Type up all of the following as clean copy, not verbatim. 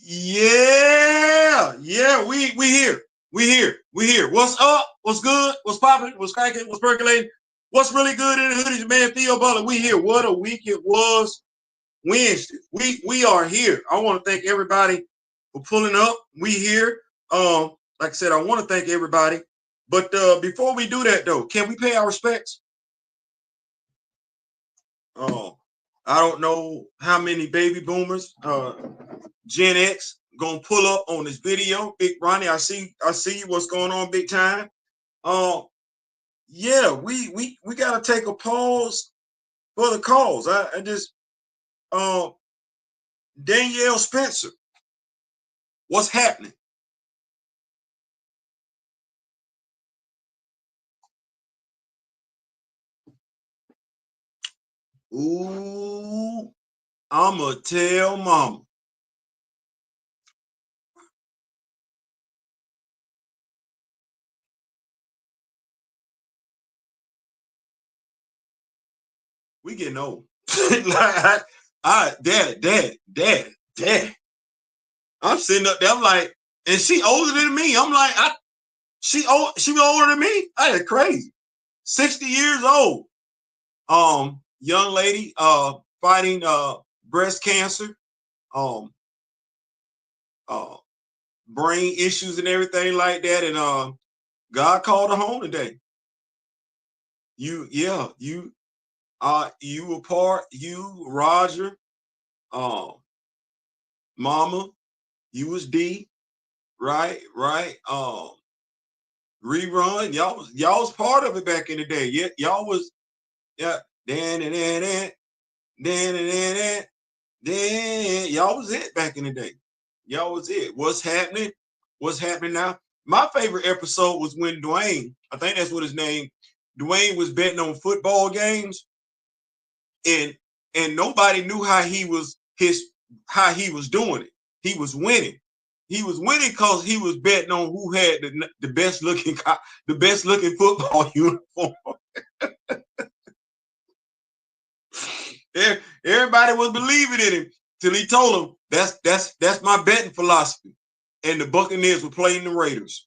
Yeah, we here. We here. What's up? What's good? What's popping? What's cracking? What's percolating? What's really good in the hoodies, man? Theo Butler. We here. What a week it was. Wednesday. We are here. I want to thank everybody for pulling up. We here. Like I said, I want to thank everybody. But before we do that, though, can we pay our respects? I don't know how many baby boomers, Gen X, gonna pull up on this video. Big Ronnie, I see you. What's going on, big time? Yeah, we gotta take a pause for the cause. I just Danielle Spencer, what's happening? Ooh, I'ma tell mama. We getting old. Like dad. I'm sitting up there. I'm like, and she older than me. I'm like, she was older than me. That's crazy. 60 years old. Young lady, fighting breast cancer, brain issues and everything like that. And God called her home today. You were part, you, Roger, Mama, you was D, right? Rerun, y'all was part of it back in the day. Yeah, y'all was, yeah, then y'all was it back in the day. Y'all was it. What's happening? What's happening now? My favorite episode was when Dwayne, I think that's what his name, Dwayne was betting on football games, and nobody knew how he was doing it. He was winning. He was winning because he was betting on who had the best looking football uniform. Everybody was believing in him till he told them that's my betting philosophy. And the Buccaneers were playing the Raiders.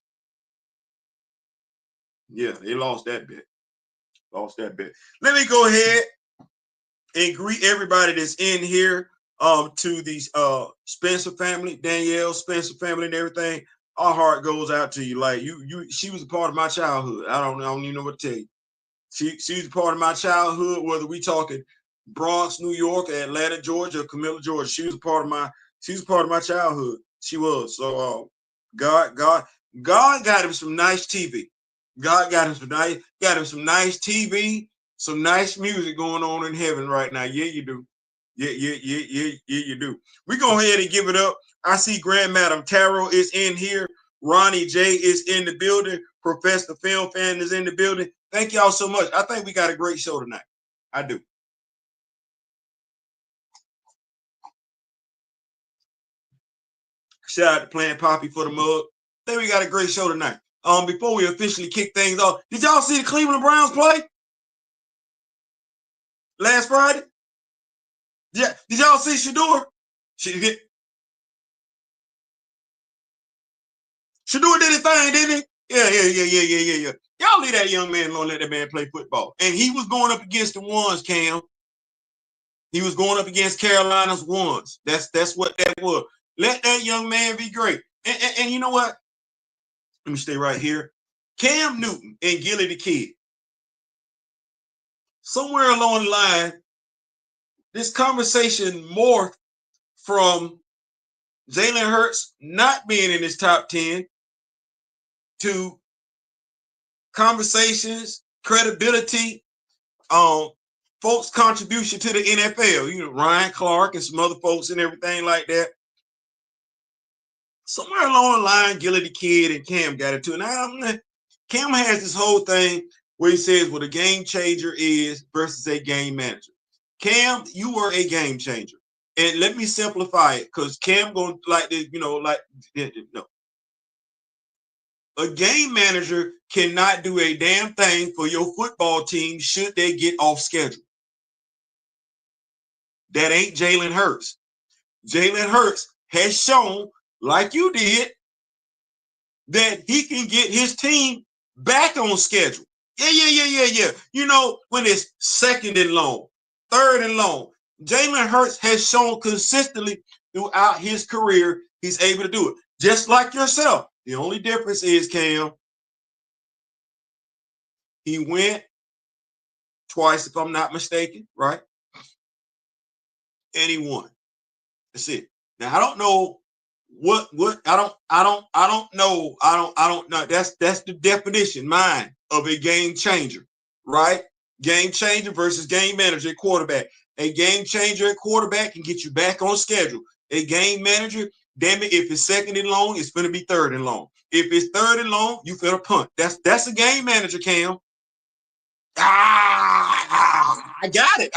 Yeah, they lost that bet. Let me go ahead and greet everybody that's in here to these Spencer family, Danielle Spencer family and everything. Our heart goes out to you. Like she was a part of my childhood. I don't even know what to tell you. She's a part of my childhood, whether we talking Bronx, New York, Atlanta, Georgia, or Camilla, Georgia. She was a part of my childhood. She was. So God got him some nice TV. God got him some nice TV, some nice music going on in heaven right now. Yeah, you do. Yeah, you do. We go ahead and give it up. I see Grand Madam Tarot is in here. Ronnie J is in the building. Professor Film Fan is in the building. Thank y'all so much. I think we got a great show tonight. I do. Shout out to Plant Poppy for the mug. I think we got a great show tonight. Before we officially kick things off, did y'all see the Cleveland Browns play last Friday? Yeah. Did y'all see Shador? Shador did his thing, didn't he? Yeah. Y'all leave that young man alone, let that man play football. And he was going up against the ones, Cam. He was going up against Carolina's ones. That's what that was. Let that young man be great. And you know what? Let me stay right here. Cam Newton and Gilly the Kid. Somewhere along the line, this conversation morphed from Jalen Hurts not being in his top 10 to conversations, credibility, folks' contribution to the NFL. You know, Ryan Clark and some other folks and everything like that. Somewhere along the line, Gilly the Kid and Cam got into it. Now, Cam has this whole thing where he says what a game changer is versus a game manager. Cam, you were a game changer. And let me simplify it, because Cam going like this, no. A game manager cannot do a damn thing for your football team should they get off schedule. That ain't Jalen Hurts. Jalen Hurts has shown, like you did, that he can get his team back on schedule. Yeah. You know, when it's second and long, third and long, Jalen Hurts has shown consistently throughout his career he's able to do it. Just like yourself. The only difference is, Cam, he went twice, if I'm not mistaken, right? And he won. That's it. Now I don't know what I don't know. That's the definition, mine, of a game changer, right? Game changer versus game manager at quarterback. A game changer at quarterback can get you back on schedule. A game manager, damn it, if it's second and long, it's going to be third and long. If it's third and long, you finna punt. That's a game manager, Cam. I got it.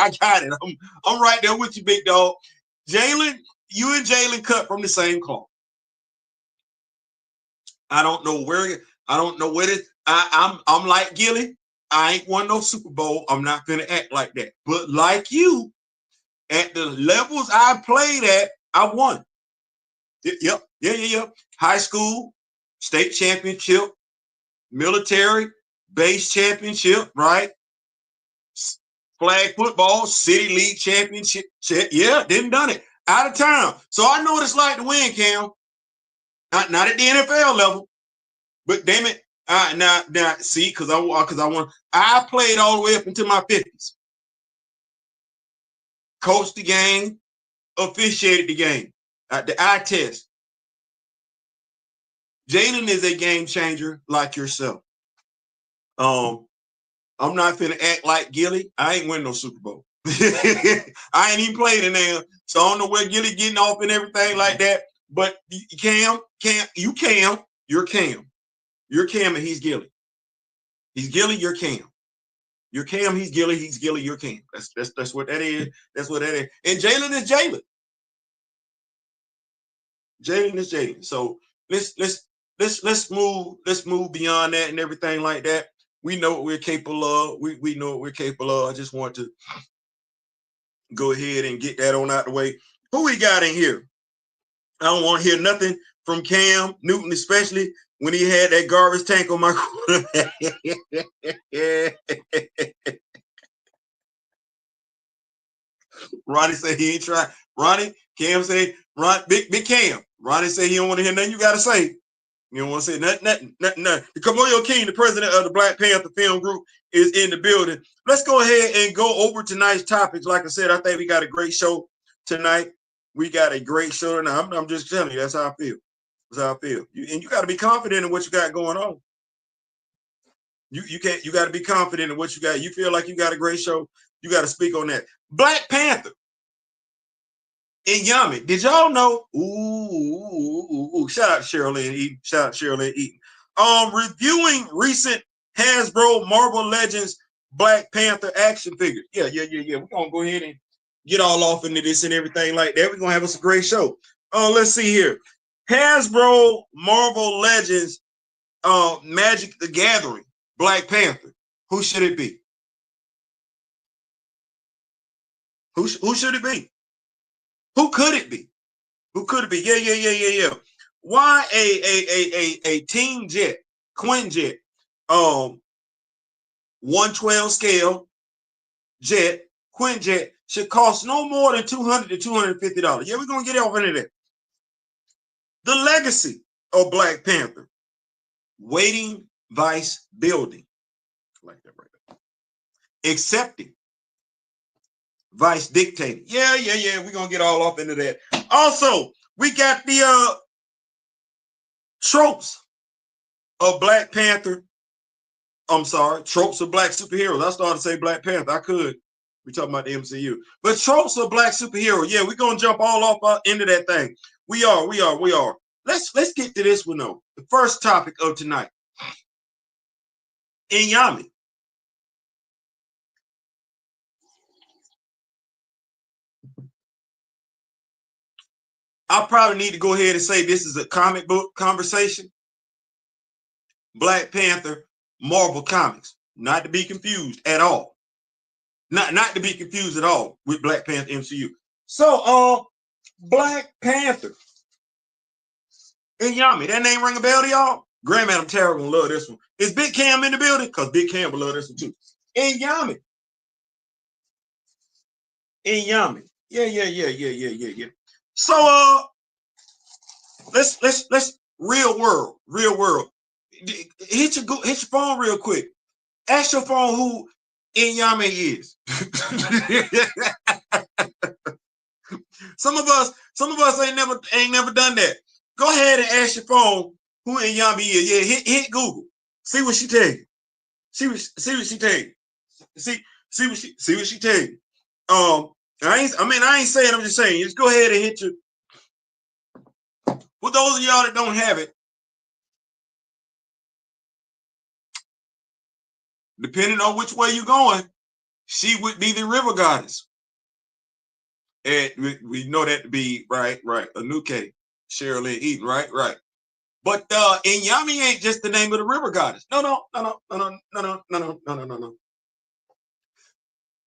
I'm right there with you, big dog. Jalen, you and Jalen cut from the same cloth. I don't know where it. I'm like Gilly. I ain't won no Super Bowl. I'm not gonna act like that. But like you, at the levels I played at, I won. Yep. High school, state championship, military, base championship, right? Flag football, city league championship. Yeah, done it. Out of town. So I know what it's like to win, Cam. Not at the NFL level, but damn it. Now see, because I played all the way up into my 50s. Coached the game, officiated the game. The eye test. Jalen is a game changer like yourself. I'm not finna act like Gilly. I ain't win no Super Bowl. I ain't even played in there, so I don't know where Gilly getting off and everything like that. But Cam, you're Cam. You're Cam and he's Gilly. He's Gilly, you're Cam. You're Cam, he's Gilly, you're Cam. That's what that is. That's what that is. And Jalen is Jalen. Jalen is Jalen. So let's move beyond that and everything like that. We know what we're capable of. We know what we're capable of. I just want to go ahead and get that on out the way. Who we got in here? I don't want to hear nothing from Cam Newton, especially when he had that garbage tank on my quarterback. Ronnie said he ain't trying. Cam said, Big Cam. Ronnie said he don't want to hear nothing you got to say. You don't want to say nothing. The Kamoyo King, the president of the Black Panther Film Group, is in the building. Let's go ahead and go over tonight's topics. Like I said, I think we got a great show tonight. We got a great show tonight. I'm just telling you, that's how I feel. That's how I feel. And you got to be confident in what you got going on. You got to be confident in what you got. You feel like you got a great show, you got to speak on that. Black Panther in Yummy. Did y'all know? Ooh. Shout out to Cheryl Lynn Eaton. Reviewing recent Hasbro Marvel Legends Black Panther action figures. Yeah. We're gonna go ahead and get all off into this and everything like that. We're gonna have us a great show. Let's see here. Hasbro Marvel Legends Magic the Gathering Black Panther. Who should it be? Who should it be? Who could it be? Who could it be? Yeah. Why a Team Jet, Quin Jet, 112 scale jet, Quin Jet should cost no more than $200 to $250. Yeah, we're gonna get off into that. The Legacy of Black Panther, waiting vice building, like that right there. Accepting vice dictating. Yeah. We're gonna get all off into that. Also, we got the tropes of Black Panther. I'm sorry, tropes of black superheroes. I started to say Black Panther. I could. We talking about the MCU, but tropes of black superheroes. Yeah, we're gonna jump all off into that thing. We are. Let's get to this one though. The first topic of tonight. Inyami. I probably need to go ahead and say this is a comic book conversation. Black Panther, Marvel Comics, not to be confused at all. Not to be confused at all with Black Panther MCU. So, Black Panther. Inyami. That name ring a bell to y'all? Graham Adam Terrell gonna love this one. Is Big Cam in the building? Because Big Cam will love this one too. Inyami. Inyami. Yeah. So let's real world. Hit your phone real quick. Ask your phone who Inyami is. Some of us ain't never done that. Go ahead and ask your phone who Inyami is. Yeah, hit Google. See what she tell you. See what she tell you. See what she tell you. I ain't saying, I'm just saying, just go ahead and hit your. For those of y'all that don't have it, depending on which way you're going, she would be the river goddess. And we know that to be right. Anuke, Sherilyn Eaton, right. But Inyami ain't just the name of the river goddess. No.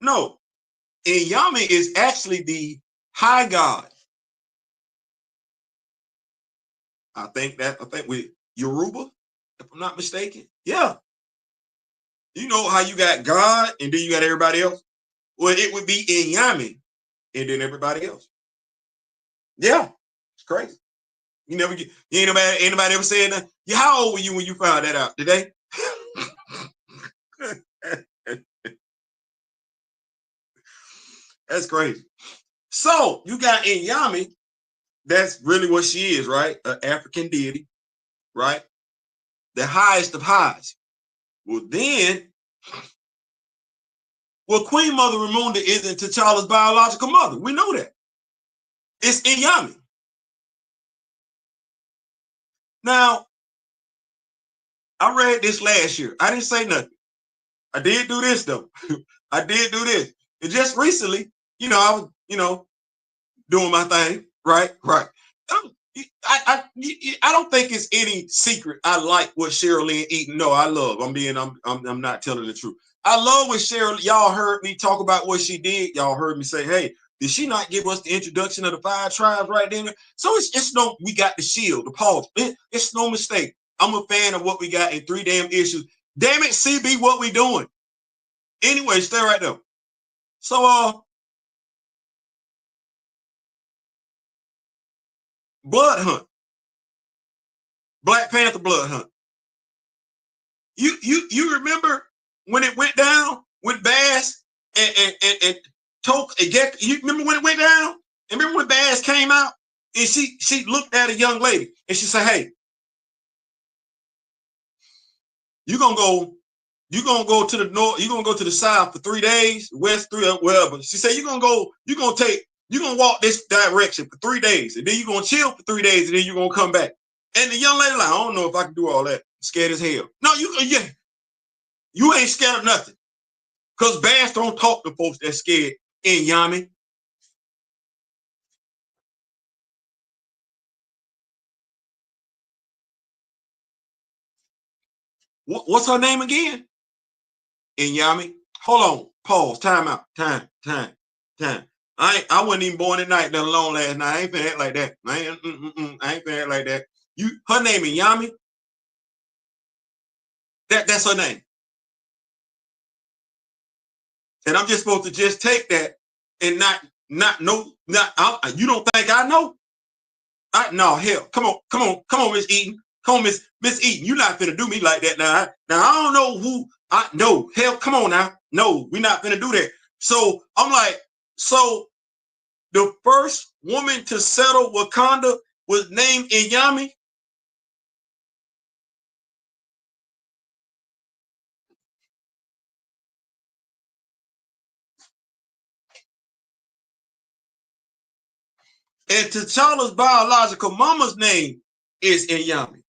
No. Inyami is actually the high god. I think with Yoruba, if I'm not mistaken. Yeah. You know how you got God and then you got everybody else? Well, it would be Inyami and then everybody else. Yeah. It's crazy. You ain't anybody ever said that. How old were you when you found that out? Today? That's crazy. So you got Inyami. That's really what she is, right? An African deity, right? The highest of highs. Well, Queen Mother Ramunda isn't T'Challa's biological mother. We know that. It's Inyami. Now, I read this last year. I didn't say nothing. I did do this though. I did do this. And just recently, I was, doing my thing. Right. I don't think it's any secret. I like what Sherilyn Eaton. No, I love. I'm not telling the truth. I love what Cheryl. Y'all heard me talk about what she did. Y'all heard me say, "Hey, did she not give us the introduction of the 5 tribes right there?" So it's no. We got the shield, the pause. It's no mistake. I'm a fan of what we got in 3 damn issues. Damn it, CB, what we doing? Anyway, stay right there. So Blood Hunt. Black Panther Blood Hunt. You remember when it went down with Bass and Toke? You remember when it went down? And remember when Bass came out and she looked at a young lady and she said, "Hey, you're gonna go to the north, you're gonna go to the south for 3 days, west 3 or wherever." She said, you're gonna walk this direction for 3 days, and then you're gonna chill for 3 days, and then you're gonna come back. And the young lady like, "I don't know if I can do all that. I'm scared as hell." No, you ain't scared of nothing. Because Bass don't talk to folks that scared Inyami. What's her name again? Inyami. Hold on. Pause. Time out. Time. I wasn't even born at night, let alone last night. I ain't finna act like that. I ain't finna act like that. Her name Inyami. That's her name. And I'm just supposed to just take that and not know. You don't think I know? No, hell. Come on, Miss Eaton. Come on, Miss Eaton. You're not finna do me like that now. Now I don't know who I know. Hell, come on now. No, we're not finna do that. So I'm like, so the first woman to settle Wakanda was named Inyami. And T'Challa's biological mama's name is Inyami.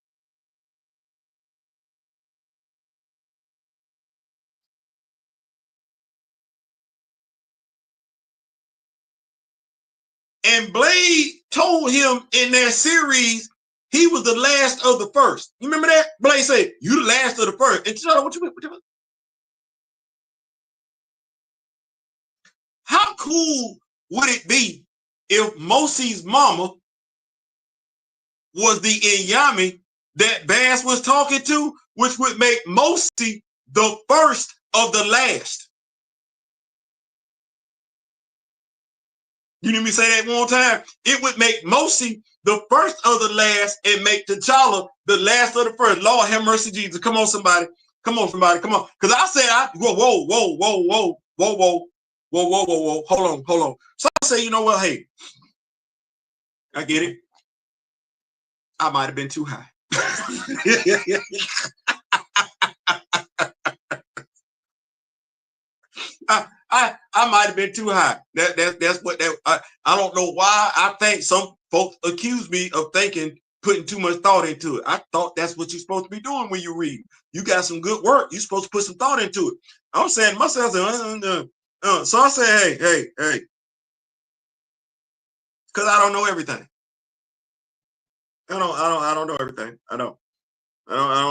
And Blade told him in that series he was the last of the first. You remember that? Blade said, "You the last of the first." And T'Challa, what you mean? How cool would it be if Mosi's mama was the Inyami that Bass was talking to, which would make Mosi the first of the last. You need me to say that one time? It would make Mosi the first of the last and make T'Challa the last of the first. Lord have mercy, Jesus. Come on, somebody. Come on, somebody. Come on. Because I said, whoa. Hold on. So I say, you know what? Hey, I get it. I might have been too high. I might have been too high. That's what that I don't know why. I think some folks accuse me of putting too much thought into it. I thought that's what you're supposed to be doing when you read. You got some good work. You're supposed to put some thought into it. I'm saying to myself, so I say, hey, because I don't know everything. I don't know everything. I don't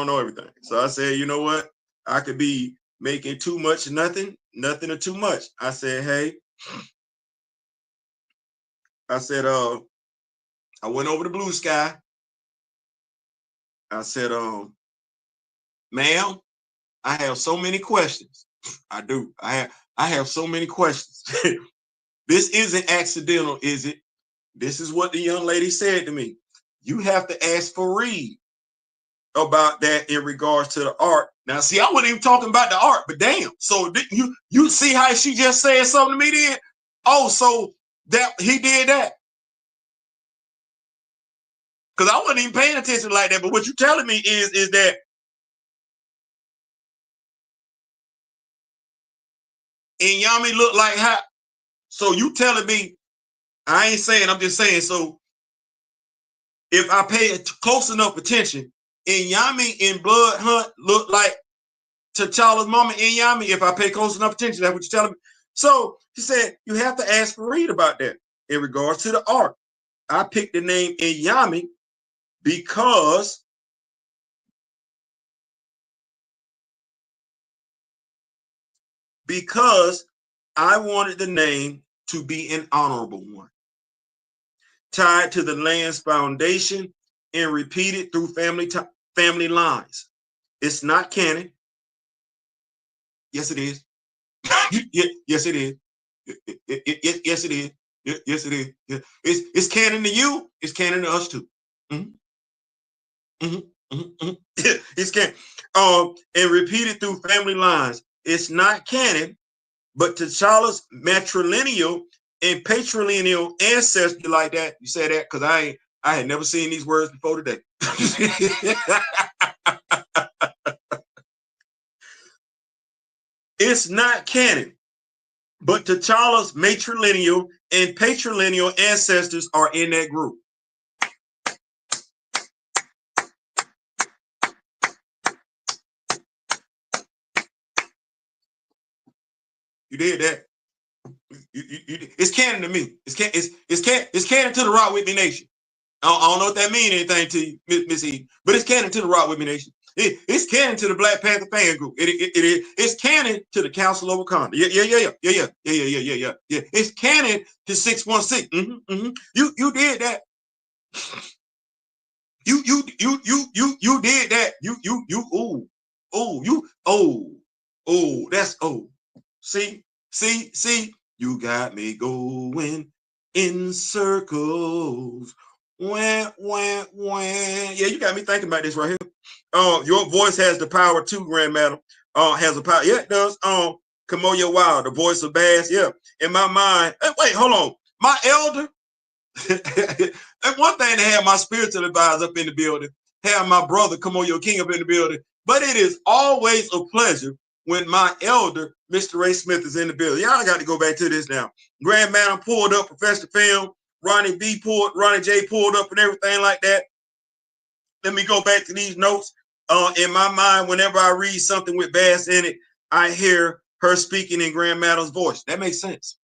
know everything. So I said, you know what? I could be making too much nothing or too much. I said, hey, I said, I went over to Blue Sky. I said, ma'am, I have so many questions. I do. I have so many questions. This isn't accidental, is it? This is what the young lady said to me. You have to ask for Reed about that in regards to the art. Now, see, I wasn't even talking about the art, but damn. So you see how she just said something to me then? Oh, so that he did that. Because I wasn't even paying attention like that. But what you're telling me is that Inyami looked like how? So you telling me, I ain't saying, I'm just saying, so if I pay close enough attention, Inyami in Blood Hunt looked like T'Challa's mama Inyami if I pay close enough attention. That's what you're telling me. So he said, you have to ask for Reed about that in regards to the art. I picked the name Inyami because I wanted the name to be an honorable one, tied to the land's foundation and repeated through family lines. It's not canon. Yes, it is. Yes, it is. Yes, it is. Yes, it is. Yeah. It's canon to you. It's canon to us too. It's canon. And repeated through family lines. It's not canon, but T'Challa's matrilineal and patrilineal ancestry like that. You say that because I had never seen these words before today. It's not canon, but T'Challa's matrilineal and patrilineal ancestors are in that group. You did that. It's canon to me. It's canon to the Rock With Me Nation. I don't know if that means anything to you, Miss E, but it's canon to the Rock With Me Nation. It's canon to the Black Panther fan group. It's canon to the Council of Wakanda. Yeah. It's canon to 616. You did that. You did that. That's See, you got me going in circles. Wah. Yeah, you got me thinking about this right here. Your voice has the power too, Grand Madam. Has the power. Yeah, it does. Kamoya Wild, the voice of Bass. Yeah, in my mind. Hey, wait, hold on. My elder. That's one thing to have my spiritual advisor up in the building, have my brother Kamoyo King up in the building. But it is always a pleasure when my elder, Mr. Ray Smith, is in the building. Y'all got to go back to this now. Grand Madam pulled up Professor Film, Ronnie J pulled up and everything like that. Let me go back to these notes. In my mind, whenever I read something with Bass in it, I hear her speaking in Grand Madam's voice. That makes sense.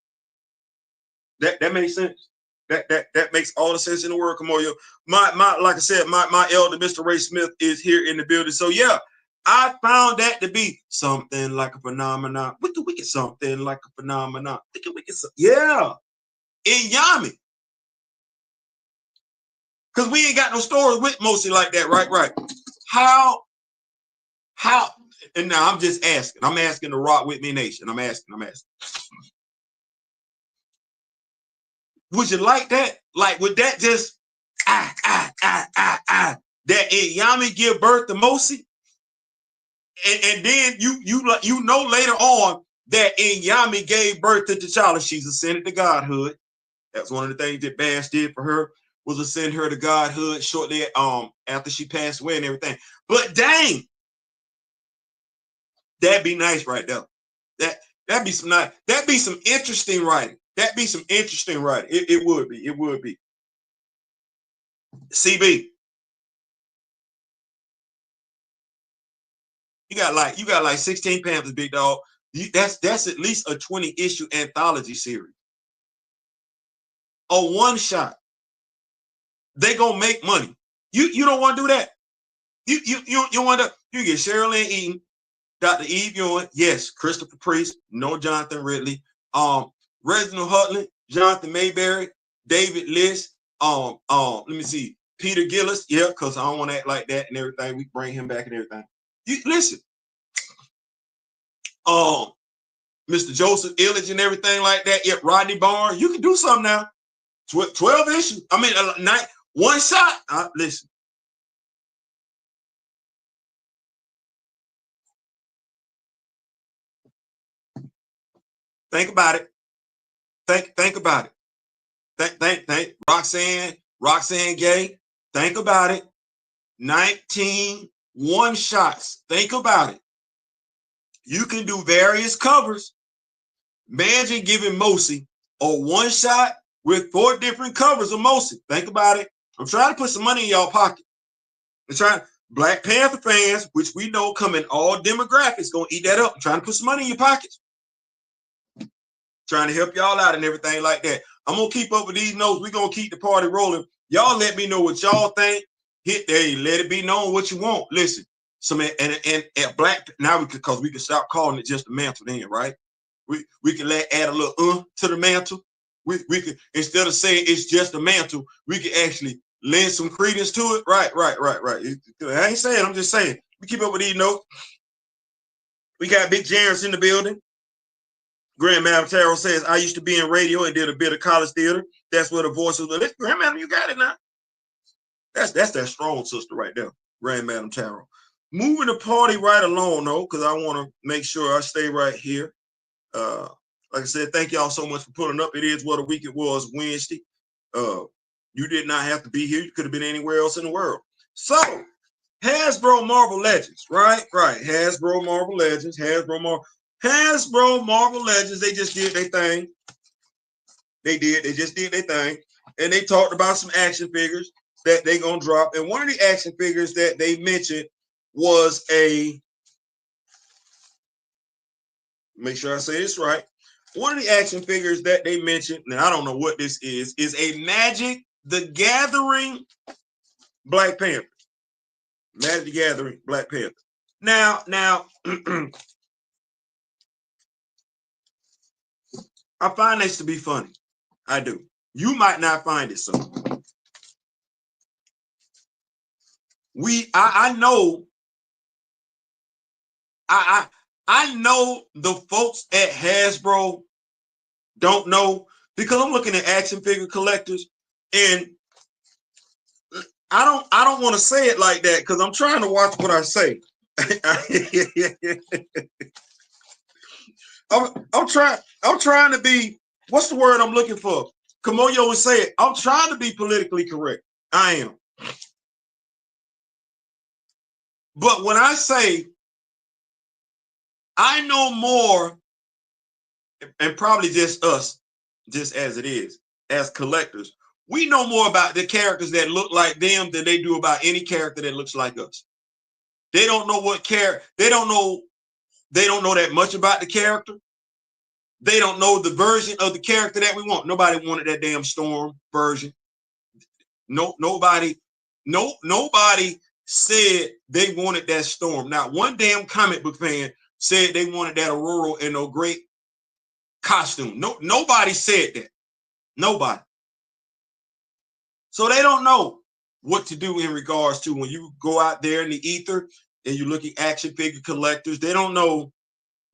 That makes sense. That makes all the sense in the world, Kamoyo. Like I said, my elder, Mr. Ray Smith, is here in the building. So yeah, I found that to be something like a phenomenon. Wicked something like a phenomenon. Wicked. Yeah. Inyami. Because we ain't got no stores with Mosi like that, right? Right. How, and now I'm just asking. I'm asking the Rock With Me Nation. I'm asking. Would you like that? Like, would that just, that Yami give birth to Mosi? And then you know later on that Yami gave birth to T'Challa. She's ascended to godhood. That's one of the things that Bash did for her, was ascend her to godhood shortly after she passed away and everything. But dang, that'd be nice right there. That'd be some nice. That'd be some interesting writing. That'd be some interesting writing. It would be. It would be. CB. You got like 16 Panthers, big dog. That's at least a 20-issue anthology series. A one shot. They gonna make money. You don't want to do that. You want to. You get Sherilyn Eaton, Dr. Eve Ewing, yes, Christopher Priest, no Jonathan Ridley, Reginald Hutland, Jonathan Mayberry, David List, let me see, Peter Gillis, yeah, because I don't want to act like that and everything. We bring him back and everything. You listen, Mr. Joseph Illich and everything like that. Yep, Rodney Barnes, you can do something now. 12 issues. I mean, one shot. Listen. Think about it. Think about it. Think. Roxanne Gay. Think about it. 19 one shots. Think about it. You can do various covers. Imagine giving Mosi a one shot with 4 different covers of Mosi. Think about it. I'm trying to put some money in y'all pocket. I'm trying. Black Panther fans, which we know come in all demographics, gonna eat that up. I'm trying to put some money in your pockets. Trying to help y'all out and everything like that. I'm gonna keep up with these notes. We're gonna keep the party rolling. Y'all let me know what y'all think. Hit there, let it be known what you want. Listen, some and Black now because we can stop calling it just a mantle then, right? We can add a little to the mantle. We can, instead of saying it's just a mantle, we can actually lend some credence to it. Right. I ain't saying, I'm just saying. We keep up with these notes. We got Big Jarris in the building. Grand Madam Tarot says, I used to be in radio and did a bit of college theater. That's where the voice was. Listen, Grand Madam, you got it now. That's that strong sister right there, Grand Madam Tarot. Moving the party right along, though, because I want to make sure I stay right here. Like I said, thank y'all so much for pulling up. It is what a week it was, Wednesday. You did not have to be here. You could have been anywhere else in the world. So, Hasbro Marvel Legends, right? Hasbro Marvel Legends, Hasbro Marvel Legends, they just did their thing. They just did their thing. And they talked about some action figures that they gonna drop. And one of the action figures that they mentioned was make sure I say this right. One of the action figures that they mentioned, and I don't know what this is a Magic the Gathering Black Panther. Magic the Gathering Black Panther. Now, I find this to be funny. I do. You might not find it so. I know the folks at Hasbro don't know, because I'm looking at action figure collectors, and I don't want to say it like that because I'm trying to watch what I say. I'm trying to be, what's the word I'm looking for? Kamoyo would say it. I'm trying to be politically correct. I am. But when I say I know more, and probably just us, just as it is, as collectors, we know more about the characters that look like them than they do about any character that looks like us. They don't know what character, they don't know that much about the character. They don't know the version of the character that we want. Nobody wanted that damn Storm version. Nobody said they wanted that Storm. Not one damn comic book fan said they wanted that Aurora in no great costume. Nobody said that. Nobody. So they don't know. what to do in regards to when you go out there in the ether and you're looking action figure collectors. They don't know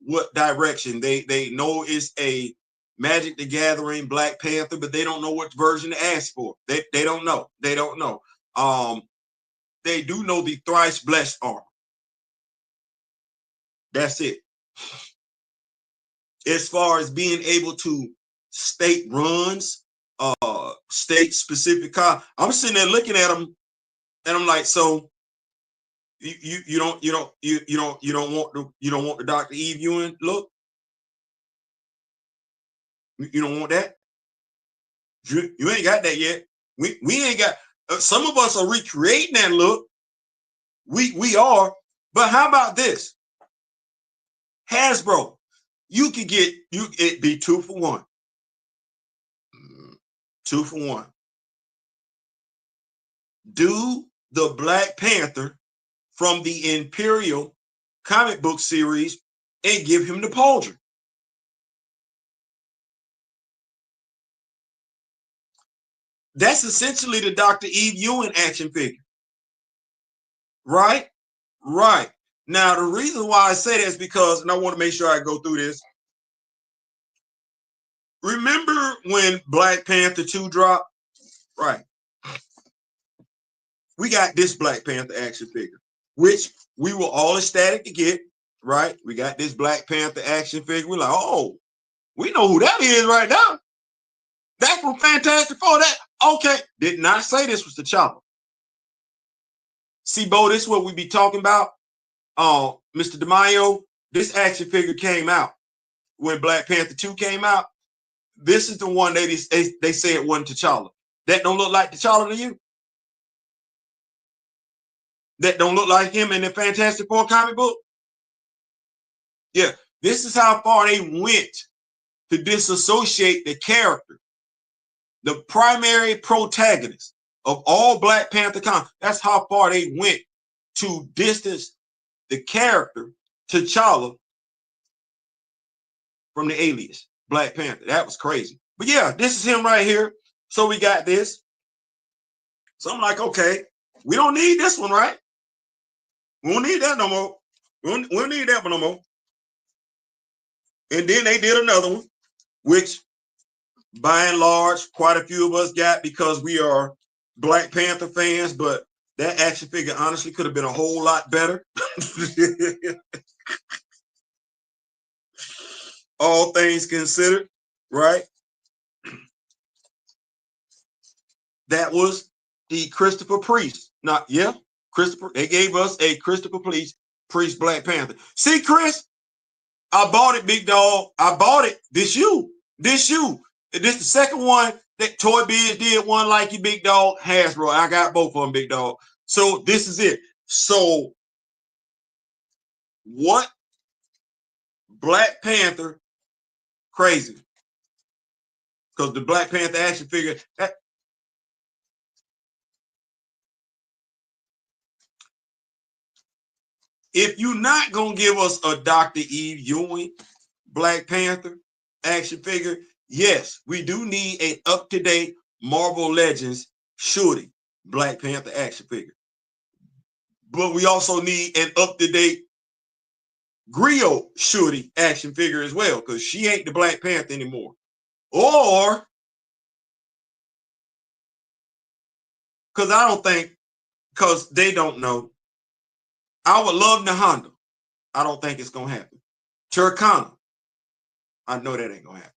what direction. They know it's a Magic the Gathering Black Panther, but they don't know what version to ask for. They don't know. They don't know. They do know the thrice blessed armor. That's it. As far as being able to state runs, state specific I'm sitting there looking at them, and I'm like, so you don't want the Dr. Eve Ewing look? You don't want that? You ain't got that yet. We ain't got. Some of us are recreating that look. We are, but how about this? Hasbro, you could get it'd be 2 for 1. 2 for 1. Do the Black Panther from the Imperial comic book series and give him the pauldron. That's essentially the Dr. Eve Ewing action figure. Right? Right. Now, the reason why I say that is because, and I want to make sure I go through this. Remember when Black Panther 2 dropped? Right. We got this Black Panther action figure, which we were all ecstatic to get, right? We got this Black Panther action figure. We're like, oh, we know who that is right now. That's from Fantastic Four. That okay. Did not say this was the Chopper. See, Bo, this is what we be talking about. Mr. DeMaio, this action figure came out when Black Panther 2 came out. This is the one they said wasn't T'Challa. That don't look like T'Challa to you? That don't look like him in the Fantastic Four comic book? Yeah, this is how far they went to disassociate the character, the primary protagonist of all Black Panther comics. That's how far they went to distance the character T'Challa from the alias Black Panther. That was crazy. But yeah, this is him right here. So we got this. So I'm like, okay, we don't need this one, right? We don't need that no more. We don't need that one no more. And then they did another one, which by and large, quite a few of us got because we are Black Panther fans, but that action figure honestly could have been a whole lot better. All things considered, right? That was the Christopher Priest. Not, yeah, Christopher. They gave us a Christopher Priest Black Panther. See, Chris, I bought it, big dog. I bought it. This you. This the second one that Toy Biz did one like you, big dog. Hasbro. I got both of them, big dog. So this is it. So what? Black Panther, crazy. Because the Black Panther action figure, if you're not going to give us a Dr. Eve Ewing Black Panther action figure, yes, we do need an up-to-date Marvel Legends shooting Black Panther action figure. But we also need an up-to-date Griot shooting action figure as well, because she ain't the Black Panther anymore. Or, because I don't think, because they don't know, I would love Nahanda. I don't think it's going to happen. Turkana, I know that ain't going to happen.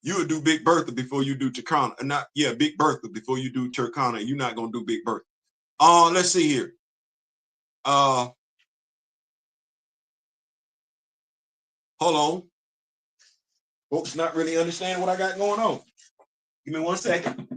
You would do Big Bertha before you do Turkana. Not, yeah, Big Bertha before you do Turkana. You're not going to do Big Bertha. Let's see here. Hold on. Folks not really understand what I got going on. Give me 1 second.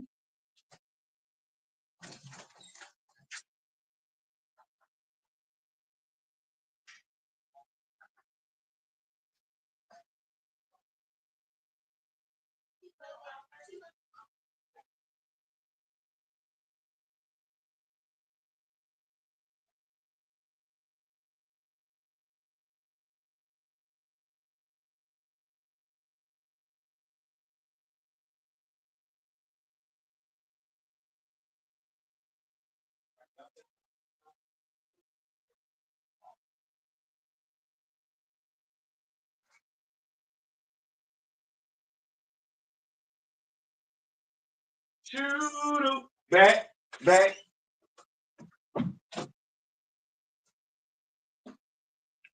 Back, back.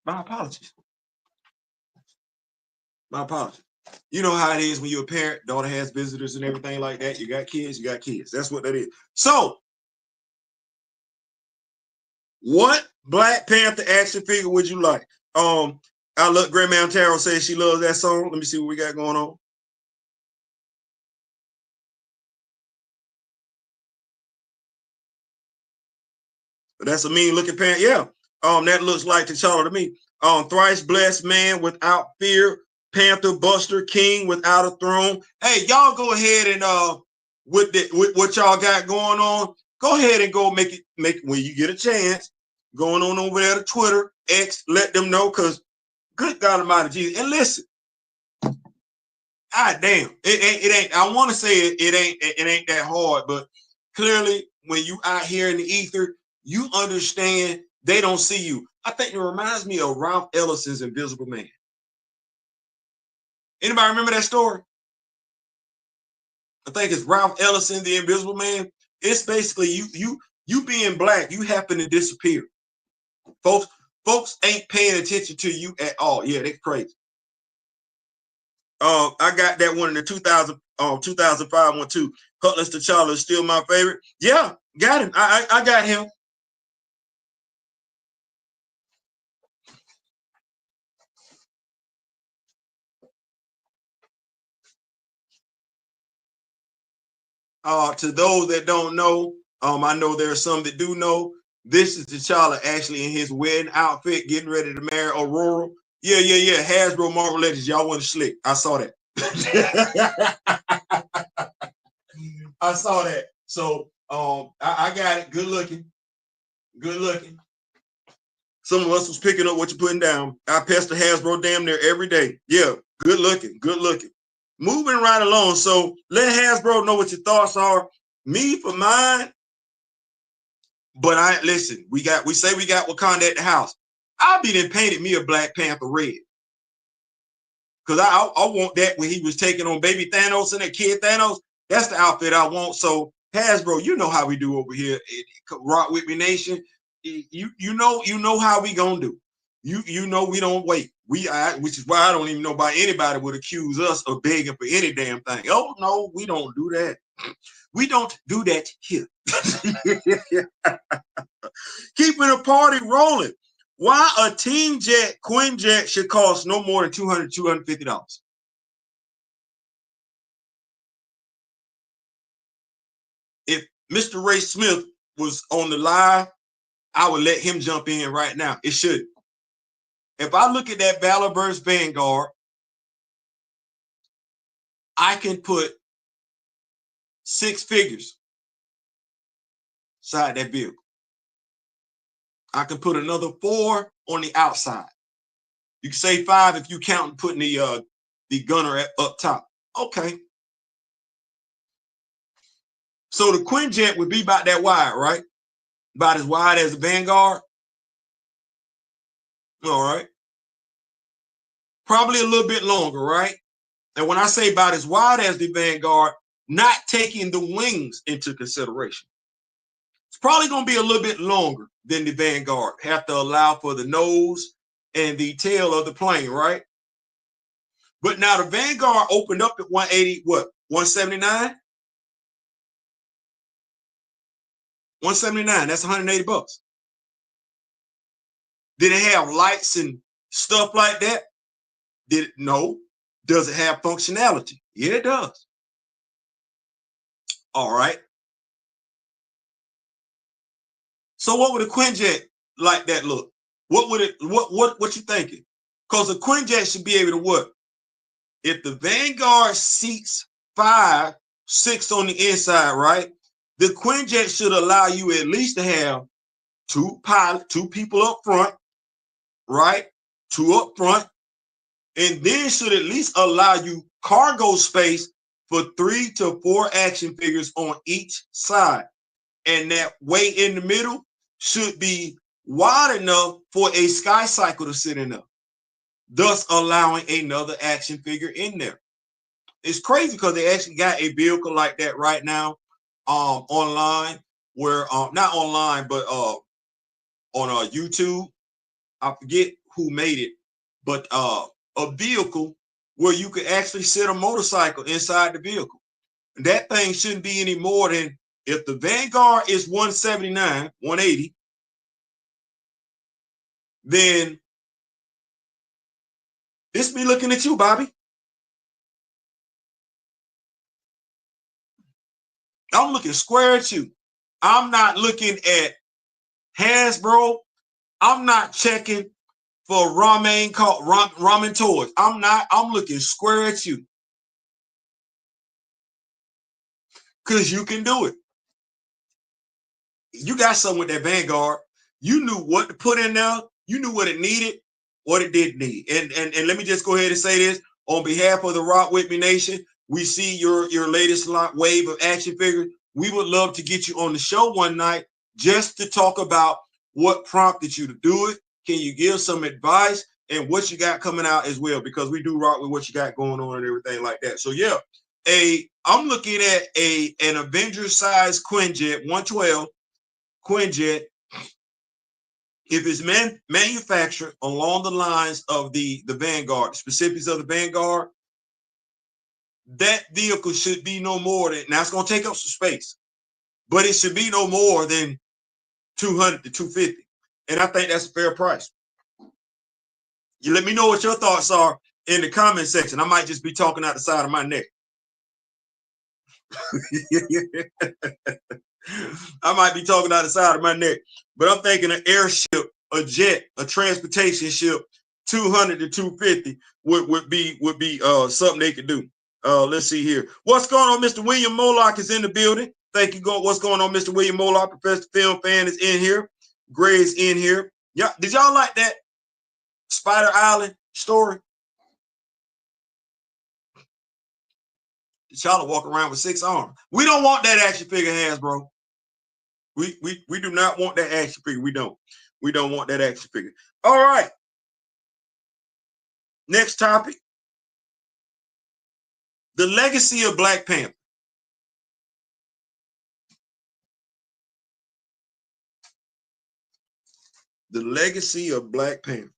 My apologies. My apologies. You know how it is when you're a parent, daughter has visitors and everything like that. You got kids, you got kids. That's what that is. So, what Black Panther action figure would you like? I look, Grandma Tarot says she loves that song. Let me see what we got going on. That's a mean looking pant. Yeah. That looks like T'Challa to me. Thrice blessed man without fear, Panther Buster, king without a throne. Hey, y'all go ahead and with what y'all got going on, go ahead and go make when you get a chance. Going on over there to Twitter, X, let them know, because good God Almighty Jesus. And listen, damn, it ain't. I want to say it ain't that hard, but clearly when you out here in the ether, you understand they don't see you. I think it reminds me of Ralph Ellison's Invisible Man. Anybody remember that story? I think it's Ralph Ellison, the Invisible Man. It's basically you being black, you happen to disappear. Folks ain't paying attention to you at all. Yeah, that's crazy. I got that one in the 2005 one too. Cutlass T'Challa is still my favorite. Yeah, got him. I got him. To those that don't know, I know there are some that do know. This is T'Challa actually in his wedding outfit, getting ready to marry Aurora. Yeah. Hasbro Marvel Legends, y'all want to slick. I saw that. I saw that. So I got it. Good looking. Good looking. Some of us was picking up what you're putting down. I pester Hasbro damn near every day. Yeah, good looking. Good looking. Moving right along. So let Hasbro know what your thoughts are. Me for mine. But listen, we say we got Wakanda at the house. I'll be then painted me a Black Panther red. Because I want that when he was taking on baby Thanos and that kid Thanos. That's the outfit I want. So Hasbro, you know how we do over here at Rock With Me Nation. You know how we gonna do. You know we don't wait. Which is why I don't even know why anybody would accuse us of begging for any damn thing. Oh no, we don't do that. We don't do that here. Keeping a party rolling. Why a team jet, Quin Jet, should cost no more than $250. If Mr. Ray Smith was on the live, I would let him jump in right now. It should. If I look at that Valorverse Vanguard, I can put 6 figures inside that vehicle. I can put another 4 on the outside. You can say 5 if you count putting the gunner up top. Okay. So the Quin Jet would be about that wide, right? About as wide as the Vanguard. All right. Probably a little bit longer, right? And when I say about as wide as the Vanguard, not taking the wings into consideration, it's probably going to be a little bit longer than the Vanguard. Have to allow for the nose and the tail of the plane, right? But now the Vanguard opened up at 180, what, 179? 179, that's $180. Did it have lights and stuff like that? No. Does it have functionality? Yeah, it does. All right. So what would a Quin Jet like that look? What would it, what you thinking? Because a Quin Jet should be able to what? If the Vanguard seats 5, 6 on the inside, right? The Quin Jet should allow you at least to have 2 people up front, right? 2 up front, and then should at least allow you cargo space for 3 to 4 action figures on each side. and that way in the middle should be wide enough for a sky cycle to sit in there, thus allowing another action figure in there. It's crazy because they actually got a vehicle like that right now online, where not online, but on YouTube. I forget who made it, but a vehicle where you could actually sit a motorcycle inside the vehicle. That thing shouldn't be any more than, if the Vanguard is 179, 180, then this be looking at you, Bobby. I'm looking square at you. I'm not looking at Hasbro. I'm not checking for ramen toys. I'm looking square at you. Because you can do it. You got something with that Vanguard. You knew what to put in there. You knew what it needed, what it didn't need. And let me just go ahead and say this. On behalf of the Rock With Me Nation, we see your latest wave of action figures. We would love to get you on the show one night just to talk about what prompted you to do it. Can you give some advice and what you got coming out as well? Because we do rock with what you got going on and everything like that. So yeah, I'm looking at an Avengers size Quin Jet 112 Quin Jet. If it's manufactured along the lines of the Vanguard, the specifics of the Vanguard, that vehicle should be no more than, now it's going to take up some space, but it should be no more than 200 to 250. And I think that's a fair price. You let me know what your thoughts are in the comment section. I might just be talking out the side of my neck. I might be talking out the side of my neck, but I'm thinking an airship, a jet, a transportation ship, 200 to 250 would be something they could do. Let's see here. What's going on? Mr. William Moloch is in the building. Thank you. What's going on, Mr. William Moloch? Professor Film Fan is in here. Gray's in here. Yeah. Did y'all like that Spider Island story? T'Challa walk around with 6 arms. We don't want that action figure, Hasbro. We do not want that action figure. We don't want that action figure. All right. Next topic. The Legacy of Black Panther. The Legacy of Black Panther.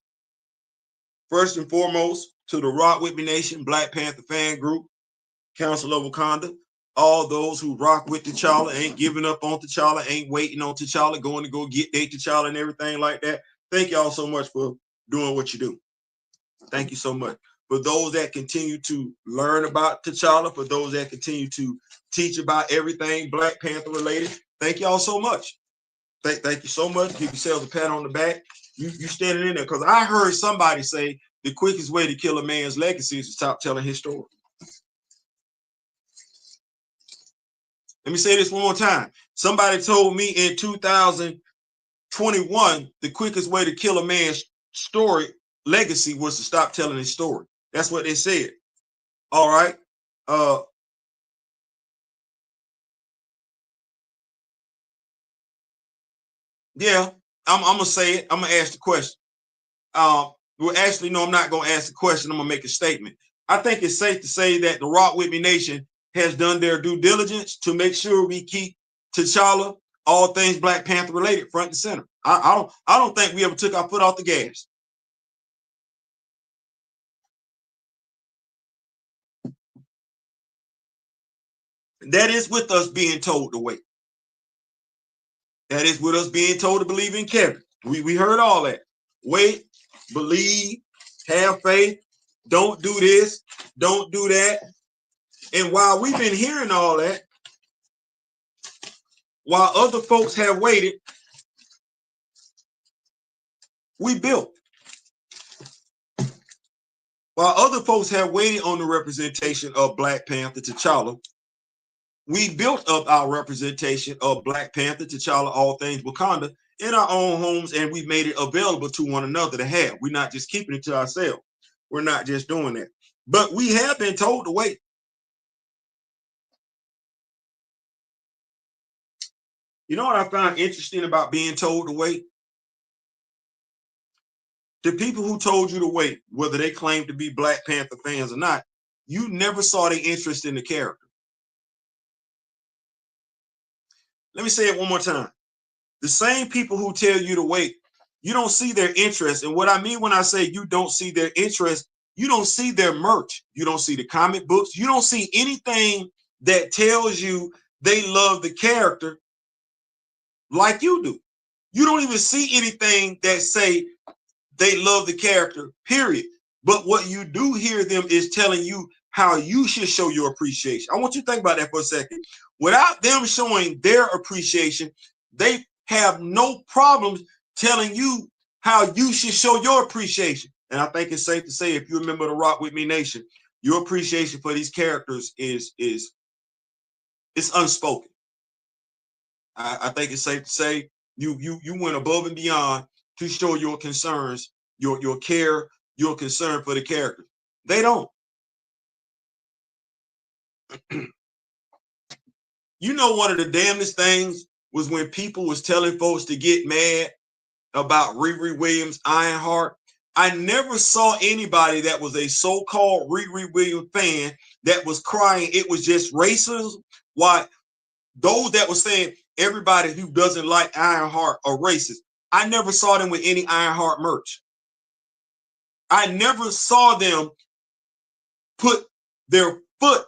First and foremost, to the Rock With Me Nation, Black Panther fan group, Council of Wakanda, all those who rock with T'Challa, ain't giving up on T'Challa, ain't waiting on T'Challa, going to go get T'Challa and everything like that. Thank y'all so much for doing what you do. Thank you so much. For those that continue to learn about T'Challa, for those that continue to teach about everything Black Panther related, thank y'all so much. Thank you so much. Give yourselves a pat on the back. You standing in there, because I heard somebody say the quickest way to kill a man's legacy is to stop telling his story. Let me say this one more time. Somebody told me in 2021 the quickest way to kill a man's story legacy was to stop telling his story. That's what they said. All right. Yeah, I'm gonna say it. I'm gonna ask the question. Well, actually, no, I'm not gonna ask the question. I'm gonna make a statement. I think it's safe to say that the Rock With Me Nation has done their due diligence to make sure we keep T'Challa, all things Black Panther related, front and center. I don't think we ever took our foot off the gas. That is with us being told to wait. That is with us being told to believe in Kevin. We heard all that. Wait, believe, have faith, don't do this, don't do that. And while we've been hearing all that, while other folks have waited, we built. While other folks have waited on the representation of Black Panther, T'Challa, we built up our representation of Black Panther, T'Challa, all things Wakanda in our own homes, and we made it available to one another to have. We're not just keeping it to ourselves. We're not just doing that. But we have been told to wait. You know what I found interesting about being told to wait? The people who told you to wait, whether they claim to be Black Panther fans or not, you never saw the interest in the character. Let me say it one more time. The same people who tell you to wait, you don't see their interest. And what I mean when I say you don't see their interest, you don't see their merch. You don't see the comic books. You don't see anything that tells you they love the character like you do. You don't even see anything that say they love the character, period. But what you do hear them is telling you how you should show your appreciation. I want you to think about that for a second. Without them showing their appreciation, they have no problems telling you how you should show your appreciation. And I think it's safe to say, if you remember the Rock With Me Nation, your appreciation for these characters is it's unspoken. I think it's safe to say you went above and beyond to show your concerns, your care, your concern for the character. They don't. You know, one of the damnedest things was when people was telling folks to get mad about Riri Williams, Ironheart. I never saw anybody that was a so-called Riri Williams fan that was crying it was just racism. Why? Those that were saying everybody who doesn't like Ironheart are racist. I never saw them with any Ironheart merch. I never saw them put their foot